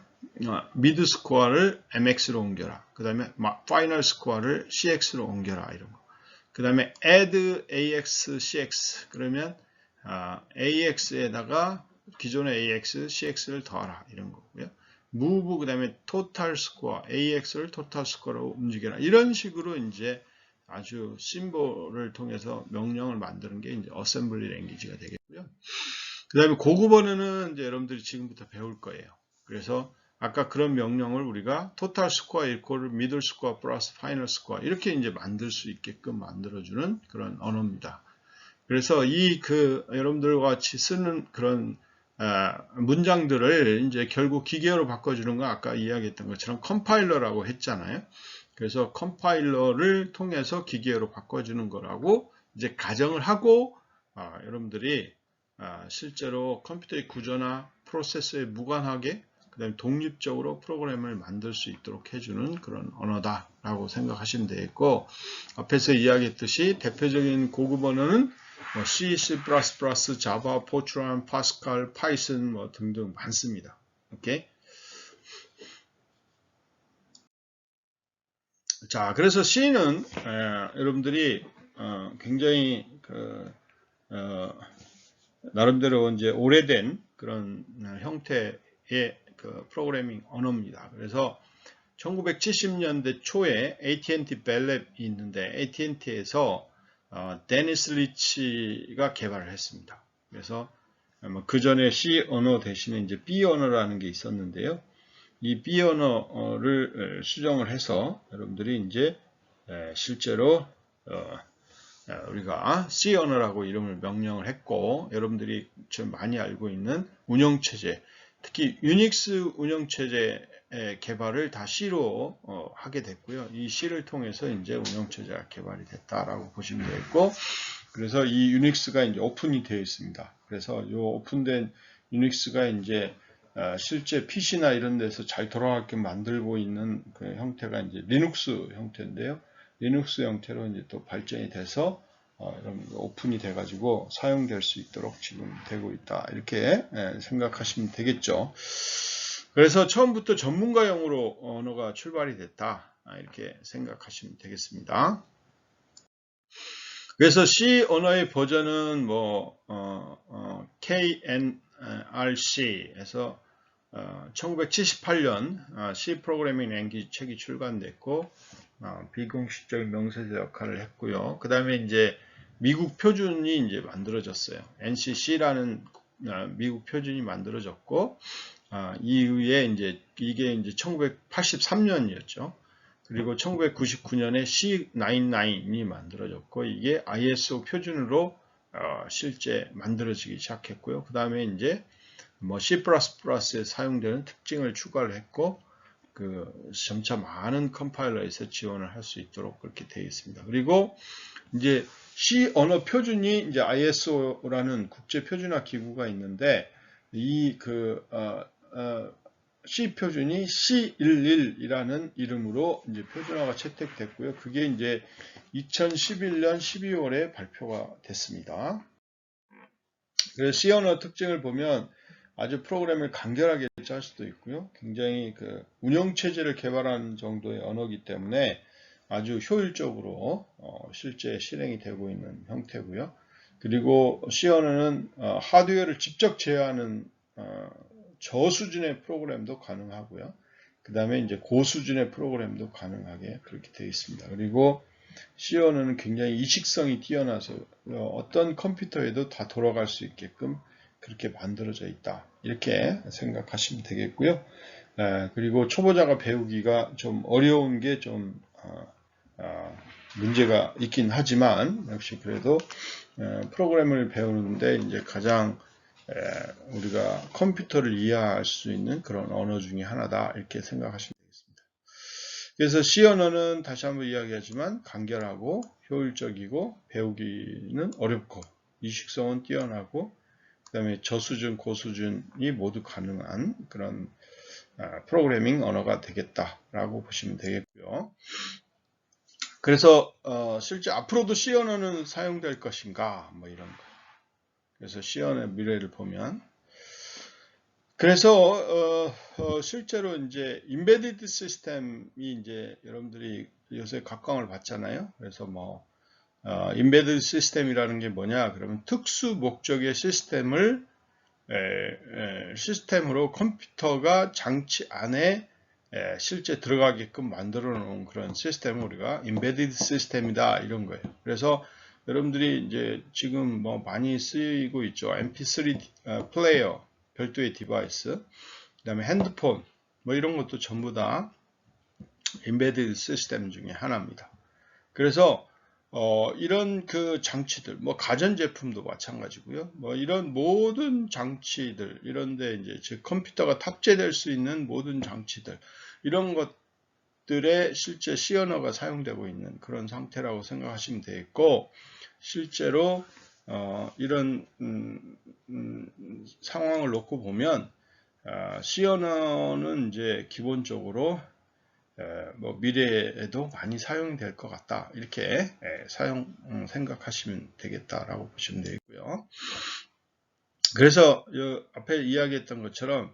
미드 스코어를 MX로 옮겨라. 그 다음에 파이널 스코어를 CX로 옮겨라. 이런 거. 그 다음에 add AX, CX. 그러면 AX에다가 기존의 AX, CX를 더하라. 이런 거고요. move, 그 다음에 total score, AX를 total score로 움직여라. 이런 식으로 이제 아주 심볼을 통해서 명령을 만드는 게 이제 어셈블리 랭귀지가 되겠고요. 그 다음에 고급 언어는 이제 여러분들이 지금부터 배울 거예요. 그래서 아까 그런 명령을 우리가 total score equal middle score plus final score 이렇게 이제 만들 수 있게끔 만들어주는 그런 언어입니다. 그래서 여러분들과 같이 쓰는 그런 문장들을 이제 결국 기계어로 바꿔주는 건 아까 이야기했던 것처럼 컴파일러라고 했잖아요. 그래서 컴파일러를 통해서 기계어로 바꿔주는 거라고 이제 가정을 하고 여러분들이 실제로 컴퓨터의 구조나 프로세스에 무관하게 그다음에 독립적으로 프로그램을 만들 수 있도록 해주는 그런 언어다라고 생각하시면 되겠고, 앞에서 이야기했듯이 대표적인 고급 언어는 C, C++, Java, Fortran, Pascal, Python 뭐 등등 많습니다. 오케이? 자, 그래서 C는 여러분들이 굉장히 나름대로 이제 오래된 그런 형태의 그 프로그래밍 언어입니다. 그래서 1970년대 초에 AT&T 벨랩이 있는데 AT&T에서 데니스 리치가 개발을 했습니다. 그래서 그 전에 C 언어 대신에 이제 B 언어라는 게 있었는데요. 이 B 언어를 수정을 해서 여러분들이 이제 실제로 우리가 C 언어라고 이름을 명령을 했고, 여러분들이 좀 많이 알고 있는 운영체제, 특히 유닉스 운영체제 개발을 다 C로 하게 됐고요. 이 C를 통해서 이제 운영체제가 개발이 됐다라고 보시면 되겠고, 그래서 이 유닉스가 이제 오픈이 되어 있습니다. 그래서 이 오픈된 유닉스가 이제 실제 PC나 이런 데서 잘 돌아가게 만들고 있는 그 형태가 이제 리눅스 형태인데요. 리눅스 형태로 이제 또 발전이 돼서 오픈이 돼가지고 사용될 수 있도록 지금 되고 있다. 이렇게 생각하시면 되겠죠. 그래서 처음부터 전문가용으로 언어가 출발이 됐다. 이렇게 생각하시면 되겠습니다. 그래서 C 언어의 버전은 뭐 KNRC에서 1978년 C 프로그래밍 랭귀지 책이 출간됐고 비공식적인 명세서 역할을 했고요. 그 다음에 이제 미국 표준이 이제 만들어졌어요. NCC라는 미국 표준이 만들어졌고 이후에 이제 이게 이제 1983년이었죠. 그리고 1999년에 C99이 만들어졌고 이게 ISO 표준으로 실제 만들어지기 시작했고요. 그 다음에 이제 뭐 C++에 사용되는 특징을 추가를 했고 점차 많은 컴파일러에서 지원을 할 수 있도록 그렇게 되어 있습니다. 그리고 이제 C 언어 표준이 이제 ISO라는 국제 표준화 기구가 있는데 이 C 표준이 C11이라는 이름으로 이제 표준화가 채택됐고요. 그게 이제 2011년 12월에 발표가 됐습니다. 그래서 C 언어 특징을 보면 아주 프로그램을 간결하게 짤 수도 있고요. 굉장히 운영체제를 개발하는 정도의 언어이기 때문에 아주 효율적으로 실제 실행이 되고 있는 형태고요. 그리고 C 언어는 하드웨어를 직접 제어하는 저수준의 프로그램도 가능하고요. 그 다음에 이제 고수준의 프로그램도 가능하게 그렇게 되어 있습니다. 그리고 C 언어는 굉장히 이식성이 뛰어나서 어떤 컴퓨터에도 다 돌아갈 수 있게끔 그렇게 만들어져 있다. 이렇게 생각하시면 되겠고요. 그리고 초보자가 배우기가 좀 어려운 게 좀 문제가 있긴 하지만 역시 그래도 프로그램을 배우는데 이제 가장 우리가 컴퓨터를 이해할 수 있는 그런 언어 중에 하나다. 이렇게 생각하시면 되겠습니다. 그래서 C 언어는 다시 한번 이야기하지만 간결하고 효율적이고 배우기는 어렵고 이식성은 뛰어나고 그 다음에 저수준, 고수준이 모두 가능한 그런 프로그래밍 언어가 되겠다라고 보시면 되겠고요. 그래서 실제 앞으로도 C 언어는 사용될 것인가 뭐 이런 거. 그래서 C 언어의 미래를 보면 그래서 실제로 이제 인베디드 시스템이 이제 여러분들이 요새 각광을 받잖아요. 그래서 뭐 인베디드 시스템이라는 게 뭐냐? 그러면 특수 목적의 시스템으로 컴퓨터가 장치 안에 실제 들어가게끔 만들어 놓은 그런 시스템을 우리가 인베디드 시스템이다 이런 거예요. 그래서 여러분들이 이제 지금 뭐 많이 쓰이고 있죠. MP3 플레이어 별도의 디바이스, 그 다음에 핸드폰 뭐 이런 것도 전부 다 인베디드 시스템 중에 하나입니다. 그래서 이런 그 장치들, 뭐 가전제품도 마찬가지고요. 뭐 이런 모든 장치들, 이런데 이제 즉 컴퓨터가 탑재될 수 있는 모든 장치들, 이런 것들에 실제 C 언어가 사용되고 있는 그런 상태라고 생각하시면 되겠고, 실제로 이런 상황을 놓고 보면 C 언어는 이제 기본적으로 뭐 미래에도 많이 사용될 것 같다, 이렇게 생각하시면 되겠다라고 보시면 되고요. 그래서 앞에 이야기했던 것처럼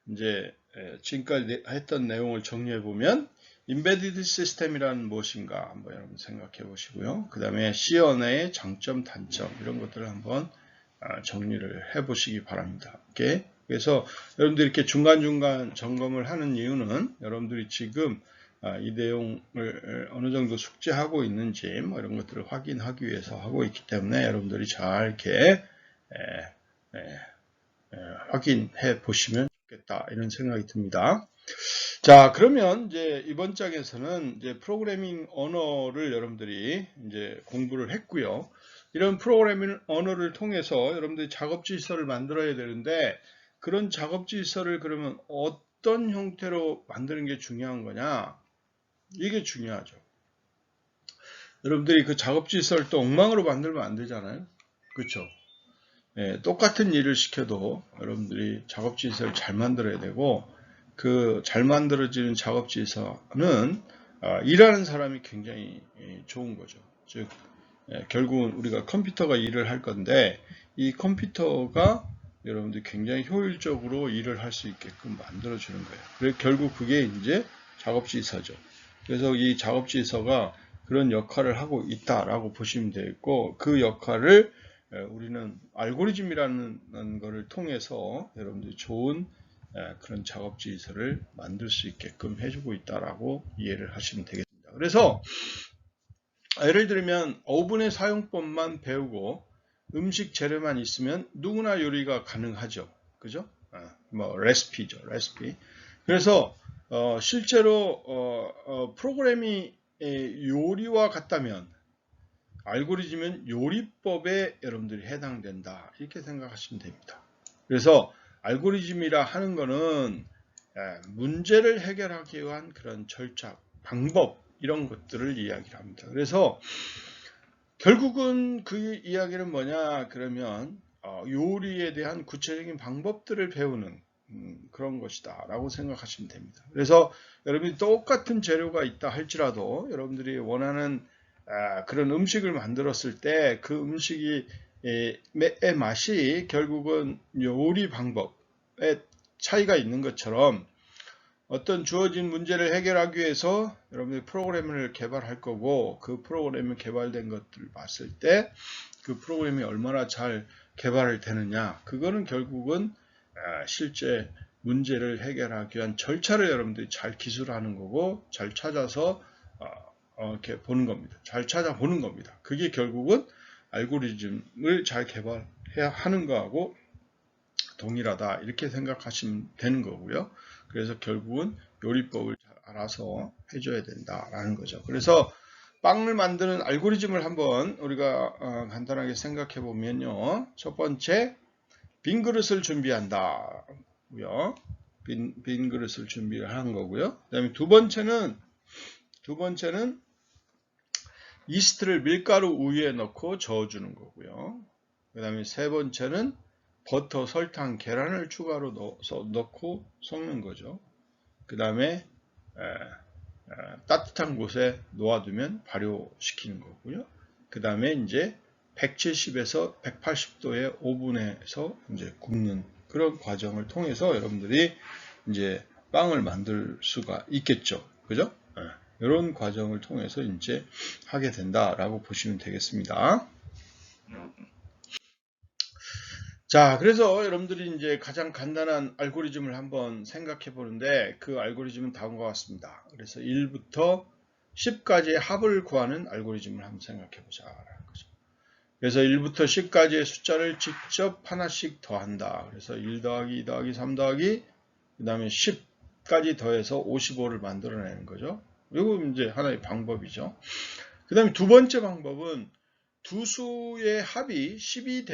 이제 지금까지 했던 내용을 정리해 보면 임베디드 시스템이란 무엇인가 한번 여러분 생각해 보시고요. 그 다음에 C 언어의 장점, 단점 이런 것들을 한번 정리를 해 보시기 바랍니다. 오케이? 그래서 여러분들이 이렇게 중간중간 점검을 하는 이유는 여러분들이 지금 이 내용을 어느 정도 숙지하고 있는지 뭐 이런 것들을 확인하기 위해서 하고 있기 때문에 여러분들이 잘 이렇게 확인해 보시면 좋겠다, 이런 생각이 듭니다. 자, 그러면 이제 이번 장에서는 이제 프로그래밍 언어를 여러분들이 이제 공부를 했고요. 이런 프로그래밍 언어를 통해서 여러분들이 작업 지시서를 만들어야 되는데, 그런 작업 지시서를 그러면 어떤 형태로 만드는 게 중요한 거냐? 이게 중요하죠. 여러분들이 그 작업 지시서를 또 엉망으로 만들면 안 되잖아요. 그렇죠? 똑같은 일을 시켜도 여러분들이 작업 지시서를 잘 만들어야 되고, 그 잘 만들어지는 작업 지시서는 일하는 사람이 굉장히 좋은 거죠. 즉 결국은 우리가 컴퓨터가 일을 할 건데, 이 컴퓨터가 여러분들이 굉장히 효율적으로 일을 할 수 있게끔 만들어주는 거예요. 그래서 결국 그게 이제 작업 지시서죠. 그래서 이 작업 지시서가 그런 역할을 하고 있다라고 보시면 되겠고, 그 역할을 우리는 알고리즘이라는 것을 통해서 여러분들이 좋은 그런 작업 지시서를 만들 수 있게끔 해주고 있다라고 이해를 하시면 되겠습니다. 그래서 예를 들면 오븐의 사용법만 배우고 음식 재료만 있으면 누구나 요리가 가능하죠. 그죠? 뭐 레시피죠, 레시피. 그래서 실제로 프로그램이 요리와 같다면 알고리즘은 요리법에 여러분들이 해당된다, 이렇게 생각하시면 됩니다. 그래서 알고리즘이라 하는 것은 문제를 해결하기 위한 그런 절차, 방법, 이런 것들을 이야기를 합니다. 그래서 결국은 그 이야기는 뭐냐 그러면 요리에 대한 구체적인 방법들을 배우는 그런 것이다 라고 생각하시면 됩니다. 그래서 여러분이 똑같은 재료가 있다 할지라도 여러분들이 원하는 그런 음식을 만들었을 때 그 음식의 맛이 결국은 요리 방법에 차이가 있는 것처럼, 어떤 주어진 문제를 해결하기 위해서 여러분들이 프로그램을 개발할 거고, 그 프로그램이 개발된 것들을 봤을 때 그 프로그램이 얼마나 잘 개발이 되느냐, 그거는 결국은 실제 문제를 해결하기 위한 절차를 여러분들이 잘 기술하는 거고, 잘 찾아서 이렇게 보는 겁니다. 잘 찾아보는 겁니다. 그게 결국은 알고리즘을 잘 개발해야 하는 거하고 동일하다, 이렇게 생각하시면 되는 거고요. 그래서 결국은 요리법을 잘 알아서 해줘야 된다라는 거죠. 그래서 빵을 만드는 알고리즘을 한번 우리가 간단하게 생각해 보면요. 첫 번째, 빈 그릇을 준비한다고요. 빈 그릇을 준비를 하는 거고요. 그다음에 두 번째는 이스트를 밀가루 우유에 넣고 저어주는 거고요. 그 다음에 세 번째는 버터, 설탕, 계란을 추가로 넣고 섞는 거죠. 그 다음에 따뜻한 곳에 놓아두면 발효시키는 거고요. 그 다음에 이제 170에서 180도의 오븐에서 이제 굽는 그런 과정을 통해서 여러분들이 이제 빵을 만들 수가 있겠죠. 그죠? 이런 과정을 통해서 이제 하게 된다라고 보시면 되겠습니다. 자, 그래서 여러분들이 이제 가장 간단한 알고리즘을 한번 생각해 보는데, 그 알고리즘은 다음과 같습니다. 그래서 1부터 10까지의 합을 구하는 알고리즘을 한번 생각해 보자라는 거죠. 그래서 1부터 10까지의 숫자를 직접 하나씩 더한다. 그래서 1 더하기 2 더하기 3 더하기 그 다음에 10까지 더해서 55를 만들어내는 거죠. 이거 이제 하나의 방법이죠. 그 다음에 두 번째 방법은 두 수의 합이 10이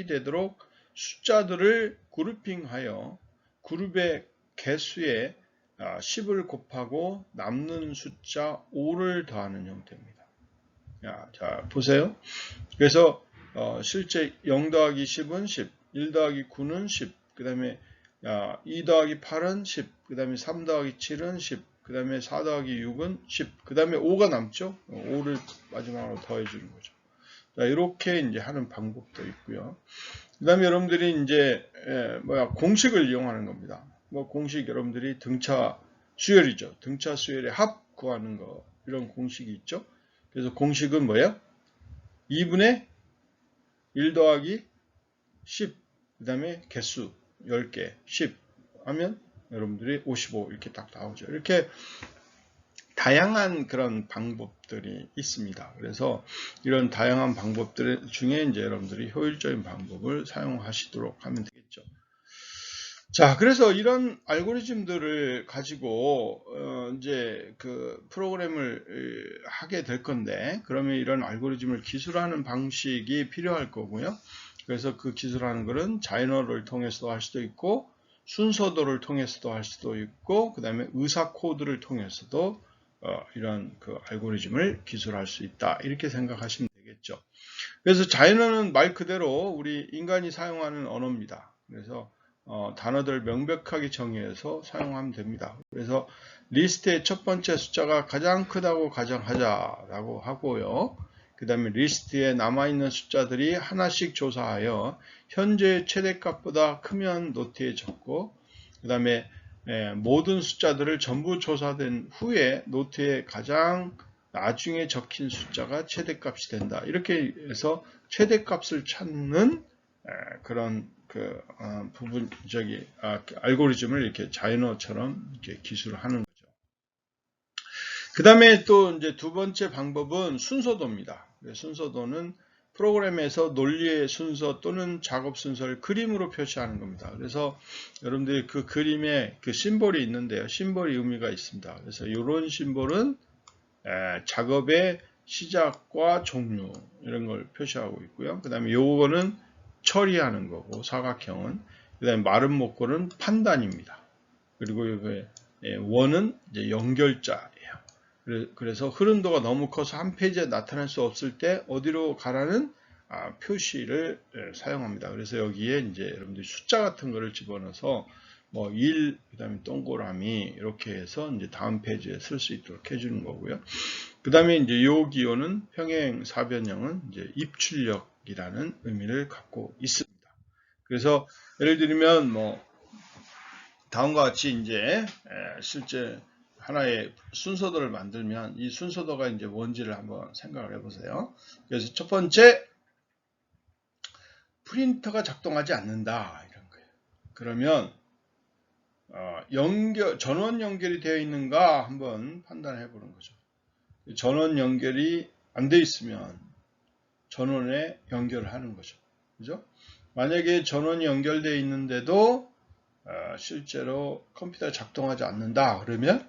되도록 숫자들을 그룹핑하여 그룹의 개수에 10을 곱하고 남는 숫자 5를 더하는 형태입니다. 자, 보세요. 그래서 실제 0 더하기 10은 10, 1 더하기 9는 10, 그 다음에 2 더하기 8은 10, 그 다음에 3 더하기 7은 10, 그 다음에 4 더하기 6은 10, 그 다음에 5가 남죠? 5를 마지막으로 더해주는 거죠. 자, 이렇게 이제 하는 방법도 있고요. 그 다음에 여러분들이 이제, 공식을 이용하는 겁니다. 공식 여러분들이 등차 수열이죠. 등차 수열의 합 구하는 거, 이런 공식이 있죠. 그래서 공식은 뭐예요? 2분의 1 더하기 10, 그 다음에 개수 10개, 10 하면 여러분들이 55 이렇게 딱 나오죠. 이렇게 다양한 그런 방법들이 있습니다. 그래서 이런 다양한 방법들 중에 이제 여러분들이 효율적인 방법을 사용하시도록 하면 되겠죠. 자, 그래서 이런 알고리즘들을 가지고 이제 그 프로그램을 하게 될 건데, 그러면 이런 알고리즘을 기술하는 방식이 필요할 거고요. 그래서 그 기술하는 것은 자이너를 통해서도 할 수도 있고, 순서도를 통해서도 할 수도 있고, 그 다음에 의사 코드를 통해서도 이런 그 알고리즘을 기술할 수 있다, 이렇게 생각하시면 되겠죠. 그래서 자이너는 말 그대로 우리 인간이 사용하는 언어입니다. 그래서 단어들 명백하게 정의해서 사용하면 됩니다. 그래서 리스트의 첫 번째 숫자가 가장 크다고 가정하자라고 하고요. 그 다음에 리스트에 남아있는 숫자들이 하나씩 조사하여 현재의 최대값보다 크면 노트에 적고, 그 다음에 모든 숫자들을 전부 조사된 후에 노트에 가장 나중에 적힌 숫자가 최대값이 된다. 이렇게 해서 최대값을 찾는 그런 알고리즘을 이렇게 자이너처럼 이렇게 기술하는 거죠. 그 다음에 또 이제 두 번째 방법은 순서도입니다. 순서도는 프로그램에서 논리의 순서 또는 작업 순서를 그림으로 표시하는 겁니다. 그래서 여러분들이 그 그림에 그 심볼이 있는데요. 심볼이 의미가 있습니다. 그래서 이런 심볼은 작업의 시작과 종료, 이런 걸 표시하고 있고요. 그 다음에 요거는 처리하는 거고, 사각형은. 그 다음에 마른 목골은 판단입니다. 그리고 원은 이제 연결자예요. 그래서 흐름도가 너무 커서 한 페이지에 나타날 수 없을 때 어디로 가라는 표시를 사용합니다. 그래서 여기에 이제 여러분들이 숫자 같은 거를 집어넣어서 1, 그 다음에 동그라미 이렇게 해서 이제 다음 페이지에 쓸 수 있도록 해주는 거고요. 그 다음에 이제 요 기호는 평행 사변형은 이제 입출력이라는 의미를 갖고 있습니다. 그래서 예를 들면 다음과 같이 이제 실제 하나의 순서도를 만들면 이 순서도가 이제 뭔지를 한번 생각을 해보세요. 그래서 첫 번째, 프린터가 작동하지 않는다, 이런 거예요. 그러면 전원 연결이 되어 있는가 한번 판단해 보는 거죠. 전원 연결이 안 되어 있으면 전원에 연결을 하는 거죠. 그죠? 만약에 전원이 연결되어 있는데도 실제로 컴퓨터가 작동하지 않는다 그러면,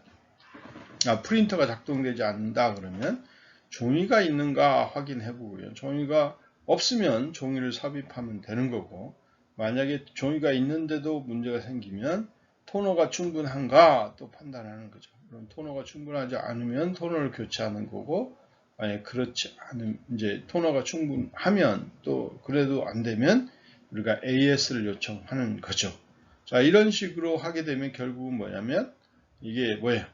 프린터가 작동되지 않는다 그러면 종이가 있는가 확인해 보고요. 종이가 없으면 종이를 삽입하면 되는 거고, 만약에 종이가 있는데도 문제가 생기면 토너가 충분한가 또 판단하는 거죠. 그럼 토너가 충분하지 않으면 토너를 교체하는 거고, 만약 그렇지 않으면 이제 토너가 충분하면 또 그래도 안 되면 우리가 AS를 요청하는 거죠. 자, 이런 식으로 하게 되면 결국은 뭐냐면 이게 뭐예요?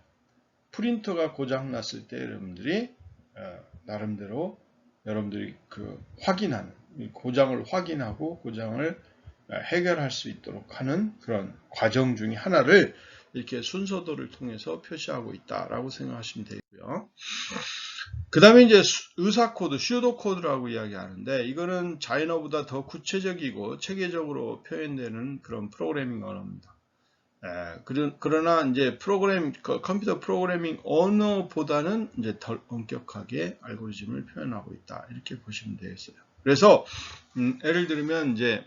프린터가 고장 났을 때 여러분들이 나름대로 여러분들이 확인하는, 고장을 확인하고 고장을 해결할 수 있도록 하는 그런 과정 중에 하나를 이렇게 순서도를 통해서 표시하고 있다라고 생각하시면 되고요. 그 다음에 이제 의사 코드, 슈도 코드라고 이야기하는데, 이거는 자이너보다 더 구체적이고 체계적으로 표현되는 그런 프로그래밍 언어입니다. 그러나 이제 컴퓨터 프로그래밍 언어보다는 이제 덜 엄격하게 알고리즘을 표현하고 있다, 이렇게 보시면 되겠어요. 그래서 예를 들면 이제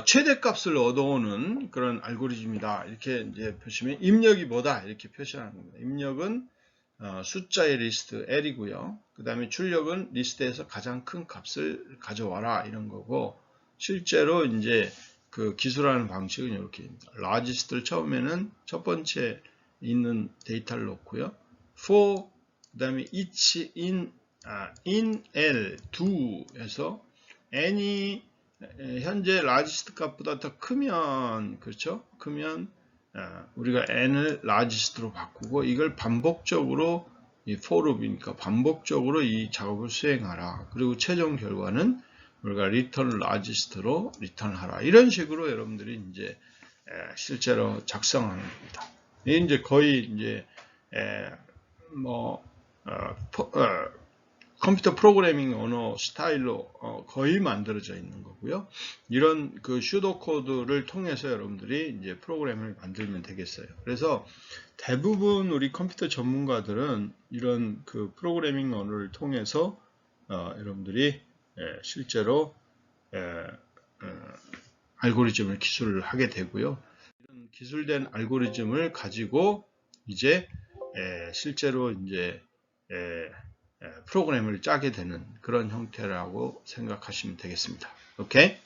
최대값을 얻어오는 그런 알고리즘이다, 이렇게 이제 보시면 입력이 뭐다 이렇게 표시하는 겁니다. 입력은 숫자의 리스트 L이고요. 그 다음에 출력은 리스트에서 가장 큰 값을 가져와라 이런 거고, 실제로 이제 그 기술하는 방식은 이렇게입니다. largest를 처음에는 첫 번째 있는 데이터를 놓고요. for 그 다음에 each in L 2에서 n이 현재 largest 값보다 더 크면, 그렇죠? 크면 우리가 n을 largest로 바꾸고, 이걸 반복적으로 이 for loop이니까 반복적으로 이 작업을 수행하라. 그리고 최종 결과는 우리가 return largest로 리턴하라. 이런 식으로 여러분들이 이제 실제로 작성하는 겁니다. 이게 이제 거의 이제 컴퓨터 프로그래밍 언어 스타일로 거의 만들어져 있는 거고요. 이런 그 슈도 코드를 통해서 여러분들이 이제 프로그램을 만들면 되겠어요. 그래서 대부분 우리 컴퓨터 전문가들은 이런 그 프로그래밍 언어를 통해서 여러분들이 실제로 알고리즘을 기술을 하게 되고요. 이런 기술된 알고리즘을 가지고 이제 실제로 이제 프로그램을 짜게 되는 그런 형태라고 생각하시면 되겠습니다. 오케이?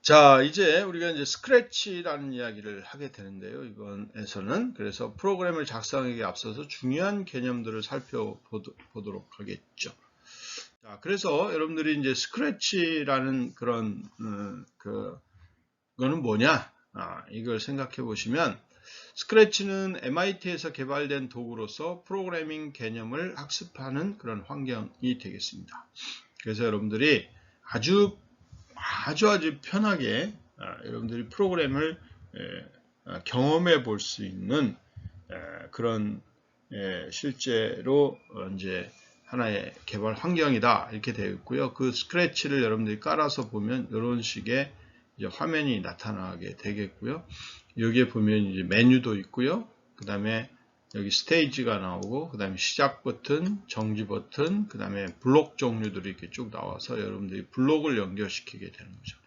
자, 이제 우리가 이제 스크래치라는 이야기를 하게 되는데요. 이번에서는 그래서 프로그램을 작성하기에 앞서서 중요한 개념들을 살펴보도록 하겠죠. 자, 그래서 여러분들이 이제 스크래치라는 그런 그거는 뭐냐? 이걸 생각해 보시면, 스크래치는 MIT에서 개발된 도구로서 프로그래밍 개념을 학습하는 그런 환경이 되겠습니다. 그래서 여러분들이 아주 편하게 여러분들이 프로그램을 경험해 볼 수 있는 그런 실제로 이제 하나의 개발 환경이다 이렇게 되어 있고요. 그 스크래치를 여러분들이 깔아서 보면 이런 식의 이제 화면이 나타나게 되겠고요. 여기에 보면 이제 메뉴도 있고요. 그 다음에 여기 스테이지가 나오고, 그 다음에 시작 버튼, 정지 버튼, 그 다음에 블록 종류들이 이렇게 쭉 나와서 여러분들이 블록을 연결시키게 되는 거죠.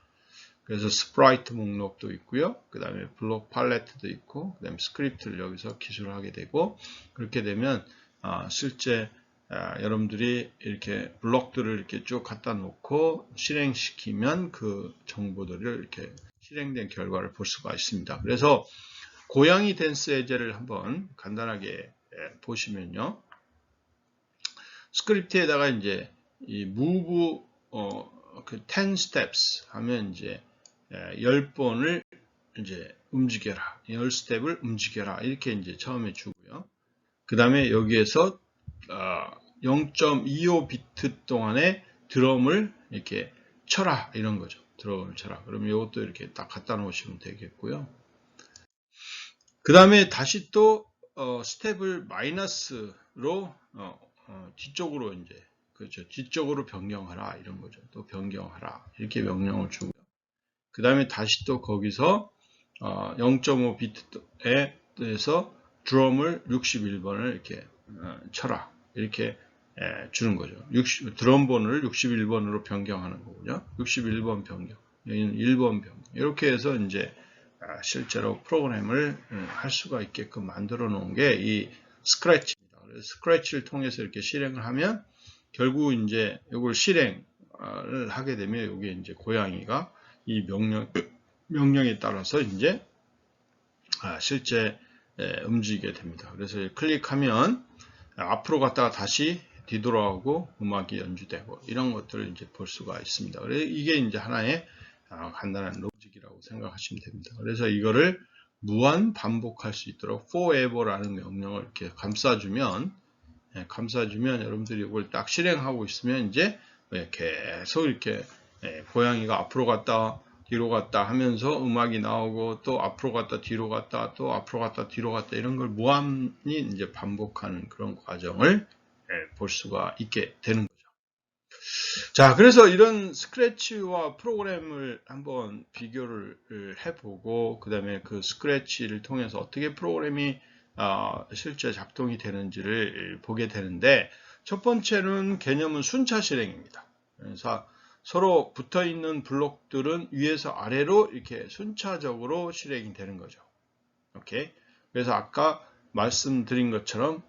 그래서 스프라이트 목록도 있고요. 그 다음에 블록 팔레트도 있고, 그 다음에 스크립트를 여기서 기술하게 되고, 그렇게 되면 실제 여러분들이 이렇게 블록들을 이렇게 쭉 갖다 놓고 실행시키면 그 정보들을 이렇게 실행된 결과를 볼 수가 있습니다. 그래서 고양이 댄스 예제를 한번 간단하게 보시면요. 스크립트에다가 이제 이 move 10 steps 하면 이제 10번을 이제 움직여라. 10스텝을 움직여라. 이렇게 이제 처음에 주고요. 그 다음에 여기에서 0.25비트 동안에 드럼을 이렇게 쳐라. 이런 거죠. 드럼을 쳐라. 그럼 이것도 이렇게 딱 갖다 놓으시면 되겠고요. 그 다음에 다시 또 스텝을 마이너스로 뒤쪽으로 이제 그렇죠. 뒤쪽으로 변경하라 이런 거죠. 또 변경하라 이렇게 명령을 주고요. 그 다음에 다시 또 거기서 0.5비트에 대해서 드럼을 61번을 이렇게 쳐라 이렇게 주는 거죠. 드럼 번호를 61번으로 변경하는 거군요. 61번 변경, 여기는 1번 변경. 이렇게 해서 이제 실제로 프로그램을 할 수가 있게끔 만들어 놓은 게 이 스크래치입니다. 그래서 스크래치를 통해서 이렇게 실행을 하면 결국 이제 이걸 실행을 하게 되면 여기 이제 고양이가 이 명령에 따라서 이제 실제 움직이게 됩니다. 그래서 클릭하면 앞으로 갔다가 다시 뒤돌아오고 음악이 연주되고 이런 것들을 이제 볼 수가 있습니다. 그래서 이게 이제 하나의 간단한 로직이라고 생각하시면 됩니다. 그래서 이거를 무한 반복할 수 있도록 forever라는 명령을 이렇게 감싸주면 여러분들이 이걸 딱 실행하고 있으면 이제 계속 이렇게 고양이가 앞으로 갔다 뒤로 갔다 하면서 음악이 나오고, 또 앞으로 갔다 뒤로 갔다 또 앞으로 갔다 뒤로 갔다 이런 걸 무한히 이제 반복하는 그런 과정을 볼 수가 있게 되는 거죠. 자, 그래서 이런 스크래치와 프로그램을 한번 비교를 해보고, 그 다음에 그 스크래치를 통해서 어떻게 프로그램이 실제 작동이 되는지를 보게 되는데, 첫 번째는 개념은 순차 실행입니다. 그래서 서로 붙어 있는 블록들은 위에서 아래로 이렇게 순차적으로 실행이 되는 거죠. 오케이. 그래서 아까 말씀드린 것처럼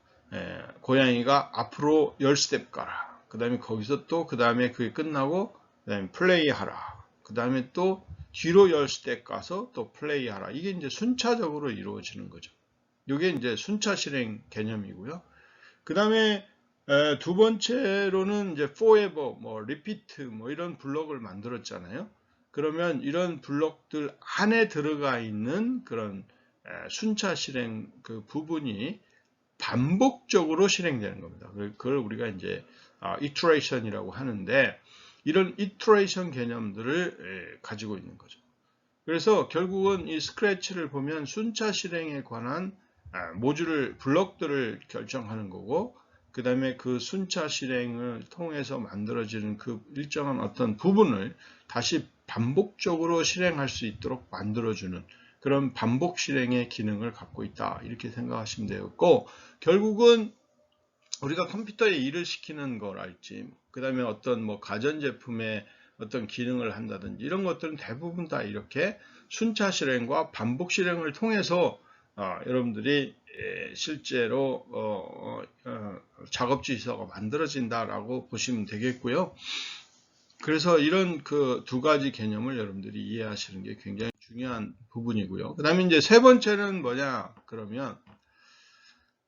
고양이가 앞으로 10스텝 가라. 그 다음에 거기서 또 그 다음에 그게 끝나고 그 다음에 플레이하라. 그 다음에 또 뒤로 10스텝 가서 또 플레이하라. 이게 이제 순차적으로 이루어지는 거죠. 이게 이제 순차 실행 개념이고요. 그 다음에 두 번째로는 이제 forever, 뭐 repeat, 뭐 이런 블록을 만들었잖아요. 그러면 이런 블록들 안에 들어가 있는 그런 순차 실행 그 부분이 반복적으로 실행되는 겁니다. 그걸 우리가 이제 iteration이라고 하는데 이런 iteration 개념들을 가지고 있는 거죠. 그래서 결국은 이 스크래치를 보면 순차 실행에 관한 모듈을 블록들을 결정하는 거고 그 다음에 그 순차 실행을 통해서 만들어지는 그 일정한 어떤 부분을 다시 반복적으로 실행할 수 있도록 만들어주는 그런 반복 실행의 기능을 갖고 있다 이렇게 생각하시면 되겠고 결국은 우리가 컴퓨터에 일을 시키는 거랄지 그 다음에 어떤 뭐 가전제품의 어떤 기능을 한다든지 이런 것들은 대부분 다 이렇게 순차 실행과 반복 실행을 통해서 여러분들이 실제로 작업 지시서가 만들어진다라고 보시면 되겠고요. 그래서 이런 그 두 가지 개념을 여러분들이 이해하시는 게 굉장히 중요한 부분이고요. 그 다음에 이제 세 번째는 뭐냐 그러면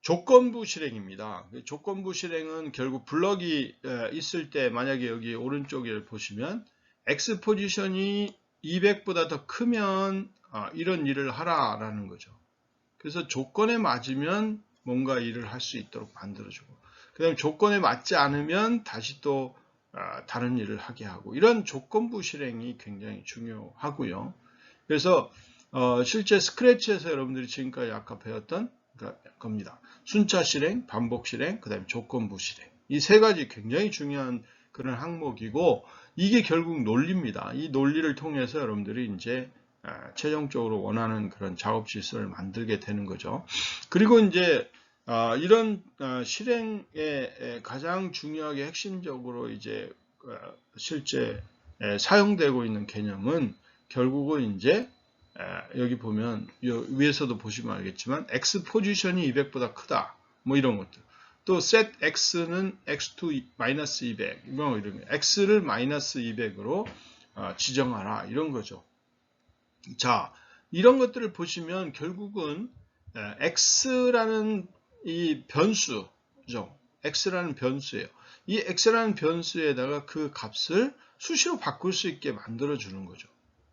조건부 실행입니다. 조건부 실행은 결국 블럭이 있을 때 만약에 여기 오른쪽에 보시면 X 포지션이 200보다 더 크면 이런 일을 하라라는 거죠. 그래서 조건에 맞으면 뭔가 일을 할 수 있도록 만들어주고 그 다음에 조건에 맞지 않으면 다시 또 다른 일을 하게 하고 이런 조건부 실행이 굉장히 중요하고요. 그래서 실제 스크래치에서 여러분들이 지금까지 아까 배웠던 겁니다. 순차 실행, 반복 실행, 그 다음에 조건부 실행. 이 세 가지 굉장히 중요한 그런 항목이고 이게 결국 논리입니다. 이 논리를 통해서 여러분들이 이제 최종적으로 원하는 그런 작업 질서를 만들게 되는 거죠. 그리고 이제 이런 실행에 가장 중요하게 핵심적으로 이제 실제 사용되고 있는 개념은 결국은 이제 여기 보면 위에서도 보시면 알겠지만 X 포지션이 200보다 크다 뭐 이런 것들 또 set X는 X2 마이너스 200 뭐 이런 거 X를 마이너스 200으로 지정하라 이런 거죠. 자 이런 것들을 보시면 결국은 X라는 이 변수죠. X라는 변수예요. 이 X라는 변수에다가 그 값을 수시로 바꿀 수 있게 만들어 주는 거죠.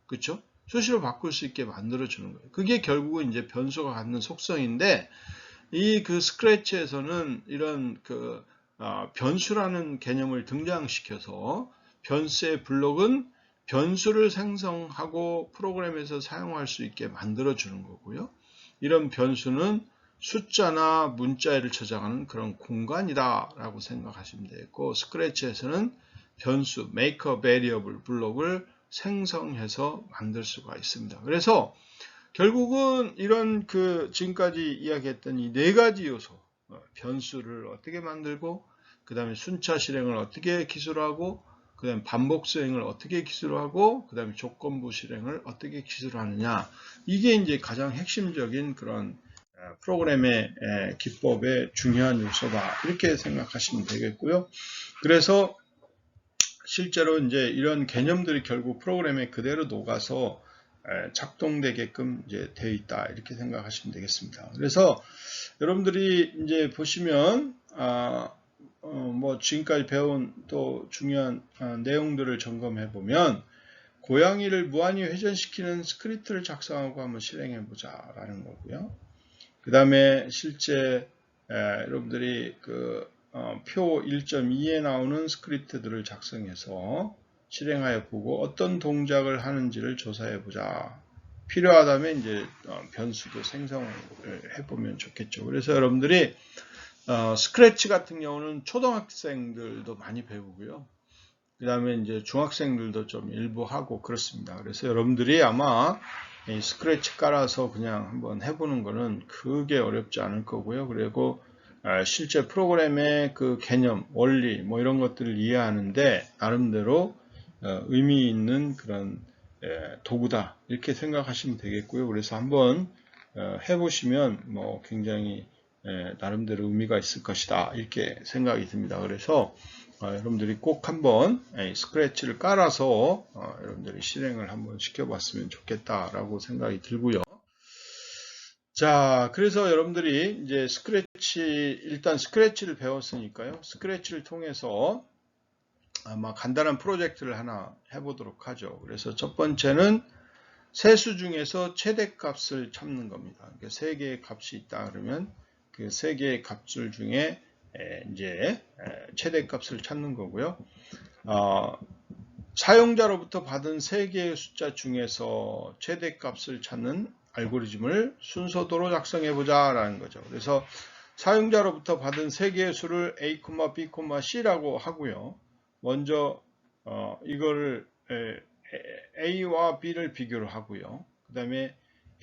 그렇죠? 수시로 바꿀 수 있게 만들어주는 거예요. 그게 결국은 이제 변수가 갖는 속성인데, 이 그 스크래치에서는 이런 그 변수라는 개념을 등장시켜서 변수의 블록은 변수를 생성하고 프로그램에서 사용할 수 있게 만들어주는 거고요. 이런 변수는 숫자나 문자를 저장하는 그런 공간이다라고 생각하시면 되겠고, 스크래치에서는 변수, make a variable 블록을 생성해서 만들 수가 있습니다. 그래서 결국은 이런 그 지금까지 이야기했던 이 네 가지 요소, 변수를 어떻게 만들고, 그 다음에 순차 실행을 어떻게 기술하고, 그 다음에 반복 수행을 어떻게 기술하고, 그 다음에 조건부 실행을 어떻게 기술하느냐, 이게 이제 가장 핵심적인 그런 프로그램의 기법의 중요한 요소다 이렇게 생각하시면 되겠고요. 그래서 실제로 이제 이런 개념들이 결국 프로그램에 그대로 녹아서 작동되게끔 이제 되어 있다 이렇게 생각하시면 되겠습니다. 그래서 여러분들이 이제 보시면 뭐 지금까지 배운 또 중요한 내용들을 점검해 보면 고양이를 무한히 회전시키는 스크립트를 작성하고 한번 실행해 보자라는 거고요. 그 다음에 실제 여러분들이 그 표 1.2에 나오는 스크립트들을 작성해서 실행하여 보고 어떤 동작을 하는지를 조사해 보자. 필요하다면 이제 변수도 생성을 해보면 좋겠죠. 그래서 여러분들이 스크래치 같은 경우는 초등학생들도 많이 배우고요. 그 다음에 이제 중학생들도 좀 일부 하고 그렇습니다. 그래서 여러분들이 아마 이 스크래치 깔아서 그냥 한번 해보는 거는 크게 어렵지 않을 거고요. 그리고 실제 프로그램의 그 개념, 원리 뭐 이런 것들을 이해하는데 나름대로 의미 있는 그런 도구다 이렇게 생각하시면 되겠고요. 그래서 한번 해보시면 뭐 굉장히 나름대로 의미가 있을 것이다 이렇게 생각이 듭니다. 그래서 여러분들이 꼭 한번 스크래치를 깔아서 여러분들이 실행을 한번 시켜봤으면 좋겠다라고 생각이 들고요. 자, 그래서 여러분들이 이제 일단 스크래치를 배웠으니까요. 스크래치를 통해서 아마 간단한 프로젝트를 하나 해보도록 하죠. 그래서 첫 번째는 세수 중에서 최대값을 찾는 겁니다. 그러니까 3개의 값이 있다 그러면 그 3개의 값들 중에 이제 최대값을 찾는 거고요. 사용자로부터 받은 3개의 숫자 중에서 최대값을 찾는 알고리즘을 순서도로 작성해 보자 라는 거죠. 그래서 사용자로부터 받은 3개의 수를 A, B, C라고 하고요. 먼저 이거를 A와 B를 비교를 하고요. 그 다음에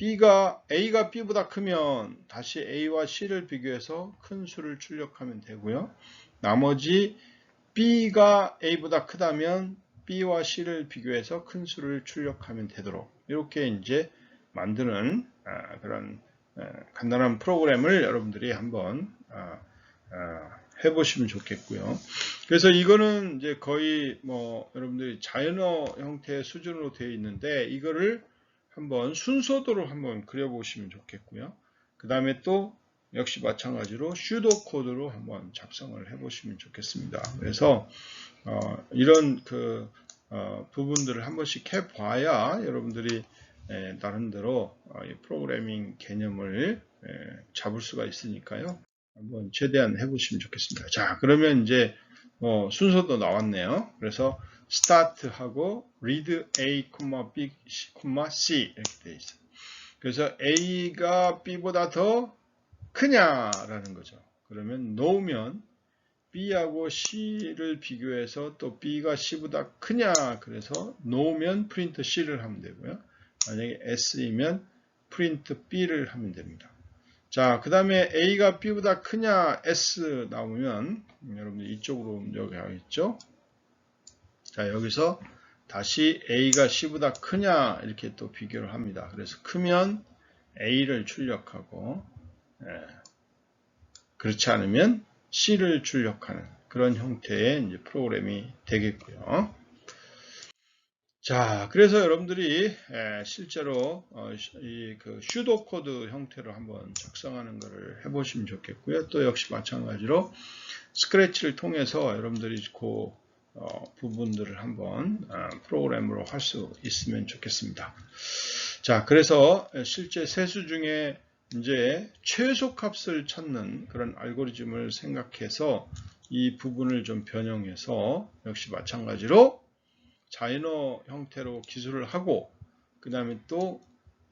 A가 B보다 크면 다시 A와 C를 비교해서 큰 수를 출력하면 되고요. 나머지 B가 A보다 크다면 B와 C를 비교해서 큰 수를 출력하면 되도록 이렇게 이제 만드는 그런 간단한 프로그램을 여러분들이 한번 해보시면 좋겠고요. 그래서 이거는 이제 거의 뭐 여러분들이 자연어 형태의 수준으로 되어 있는데 이거를 한번 순서도로 한번 그려보시면 좋겠고요. 그 다음에 또 역시 마찬가지로 슈도 코드로 한번 작성을 해보시면 좋겠습니다. 그래서 이런 부분들을 한 번씩 해봐야 여러분들이 나름대로 이 프로그래밍 개념을 잡을 수가 있으니까요. 한번 최대한 해보시면 좋겠습니다. 자, 그러면 이제 순서도 나왔네요. 그래서 start하고 read A, B, C 이렇게 되어 있어요. 그래서 A가 B보다 더 크냐라는 거죠. 그러면 놓으면 B하고 C를 비교해서 또 B가 C보다 크냐 그래서 놓으면 프린트 C를 하면 되고요. 만약에 S이면 프린트 B를 하면 됩니다. 자, 그 다음에 A가 B보다 크냐 S 나오면 여러분들 이쪽으로 옮겨가겠죠. 자, 여기서 다시 A가 C보다 크냐 이렇게 또 비교를 합니다. 그래서 크면 A를 출력하고 그렇지 않으면 C를 출력하는 그런 형태의 이제 프로그램이 되겠고요. 자, 그래서 여러분들이 실제로 이 슈도 코드 형태로 한번 작성하는 것을 해보시면 좋겠고요. 또 역시 마찬가지로 스크래치를 통해서 여러분들이 그 부분들을 한번 프로그램으로 할 수 있으면 좋겠습니다. 자, 그래서 실제 세수 중에 이제 최소값을 찾는 그런 알고리즘을 생각해서 이 부분을 좀 변형해서 역시 마찬가지로 자연어 형태로 기술을 하고 그 다음에 또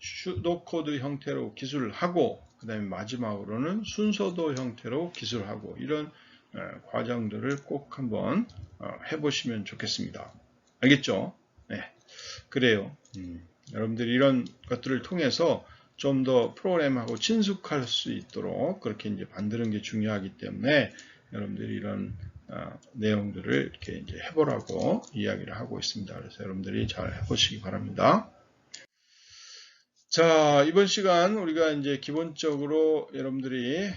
슈도 코드 형태로 기술을 하고 그 다음에 마지막으로는 순서도 형태로 기술하고 이런 과정들을 꼭 한번 해보시면 좋겠습니다. 알겠죠? 네, 그래요. 여러분들이 이런 것들을 통해서 좀 더 프로그램하고 친숙할 수 있도록 그렇게 이제 만드는 게 중요하기 때문에 여러분들이 이런 내용들을 이렇게 이제 해보라고 이야기를 하고 있습니다. 그래서 여러분들이 잘 해보시기 바랍니다. 자, 이번 시간 우리가 이제 기본적으로 여러분들이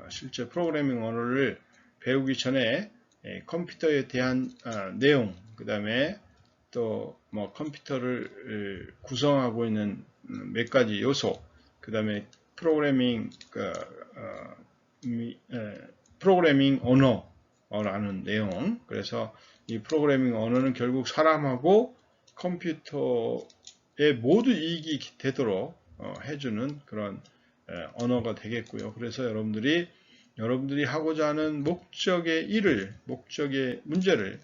실제 프로그래밍 언어를 배우기 전에 컴퓨터에 대한 내용, 그 다음에 또 뭐 컴퓨터를 구성하고 있는 몇 가지 요소, 그 다음에 프로그래밍 언어라는 내용. 그래서 이 프로그래밍 언어는 결국 사람하고 컴퓨터에 모두 이익이 되도록 해주는 그런 언어가 되겠고요. 그래서 여러분들이 하고자 하는 목적의 문제를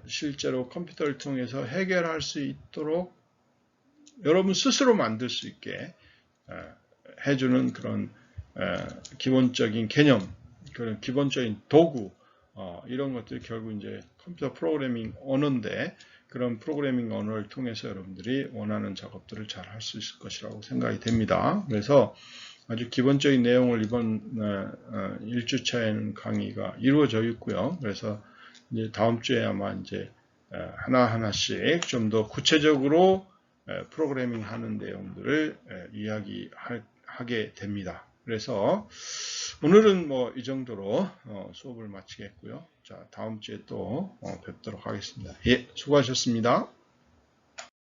실제로 컴퓨터를 통해서 해결할 수 있도록 여러분 스스로 만들 수 있게 해주는 그런 기본적인 개념, 그런 기본적인 도구, 이런 것들이 결국 이제 컴퓨터 프로그래밍 언어인데 그런 프로그래밍 언어를 통해서 여러분들이 원하는 작업들을 잘 할 수 있을 것이라고 생각이 됩니다. 그래서 아주 기본적인 내용을 이번 1주차에는 강의가 이루어져 있고요. 그래서 이제 다음 주에 아마 이제 하나하나씩 좀 더 구체적으로 프로그래밍 하는 내용들을 이야기하게 됩니다. 그래서 오늘은 뭐 이 정도로 수업을 마치겠고요. 자, 다음 주에 또 뵙도록 하겠습니다. 예, 수고하셨습니다.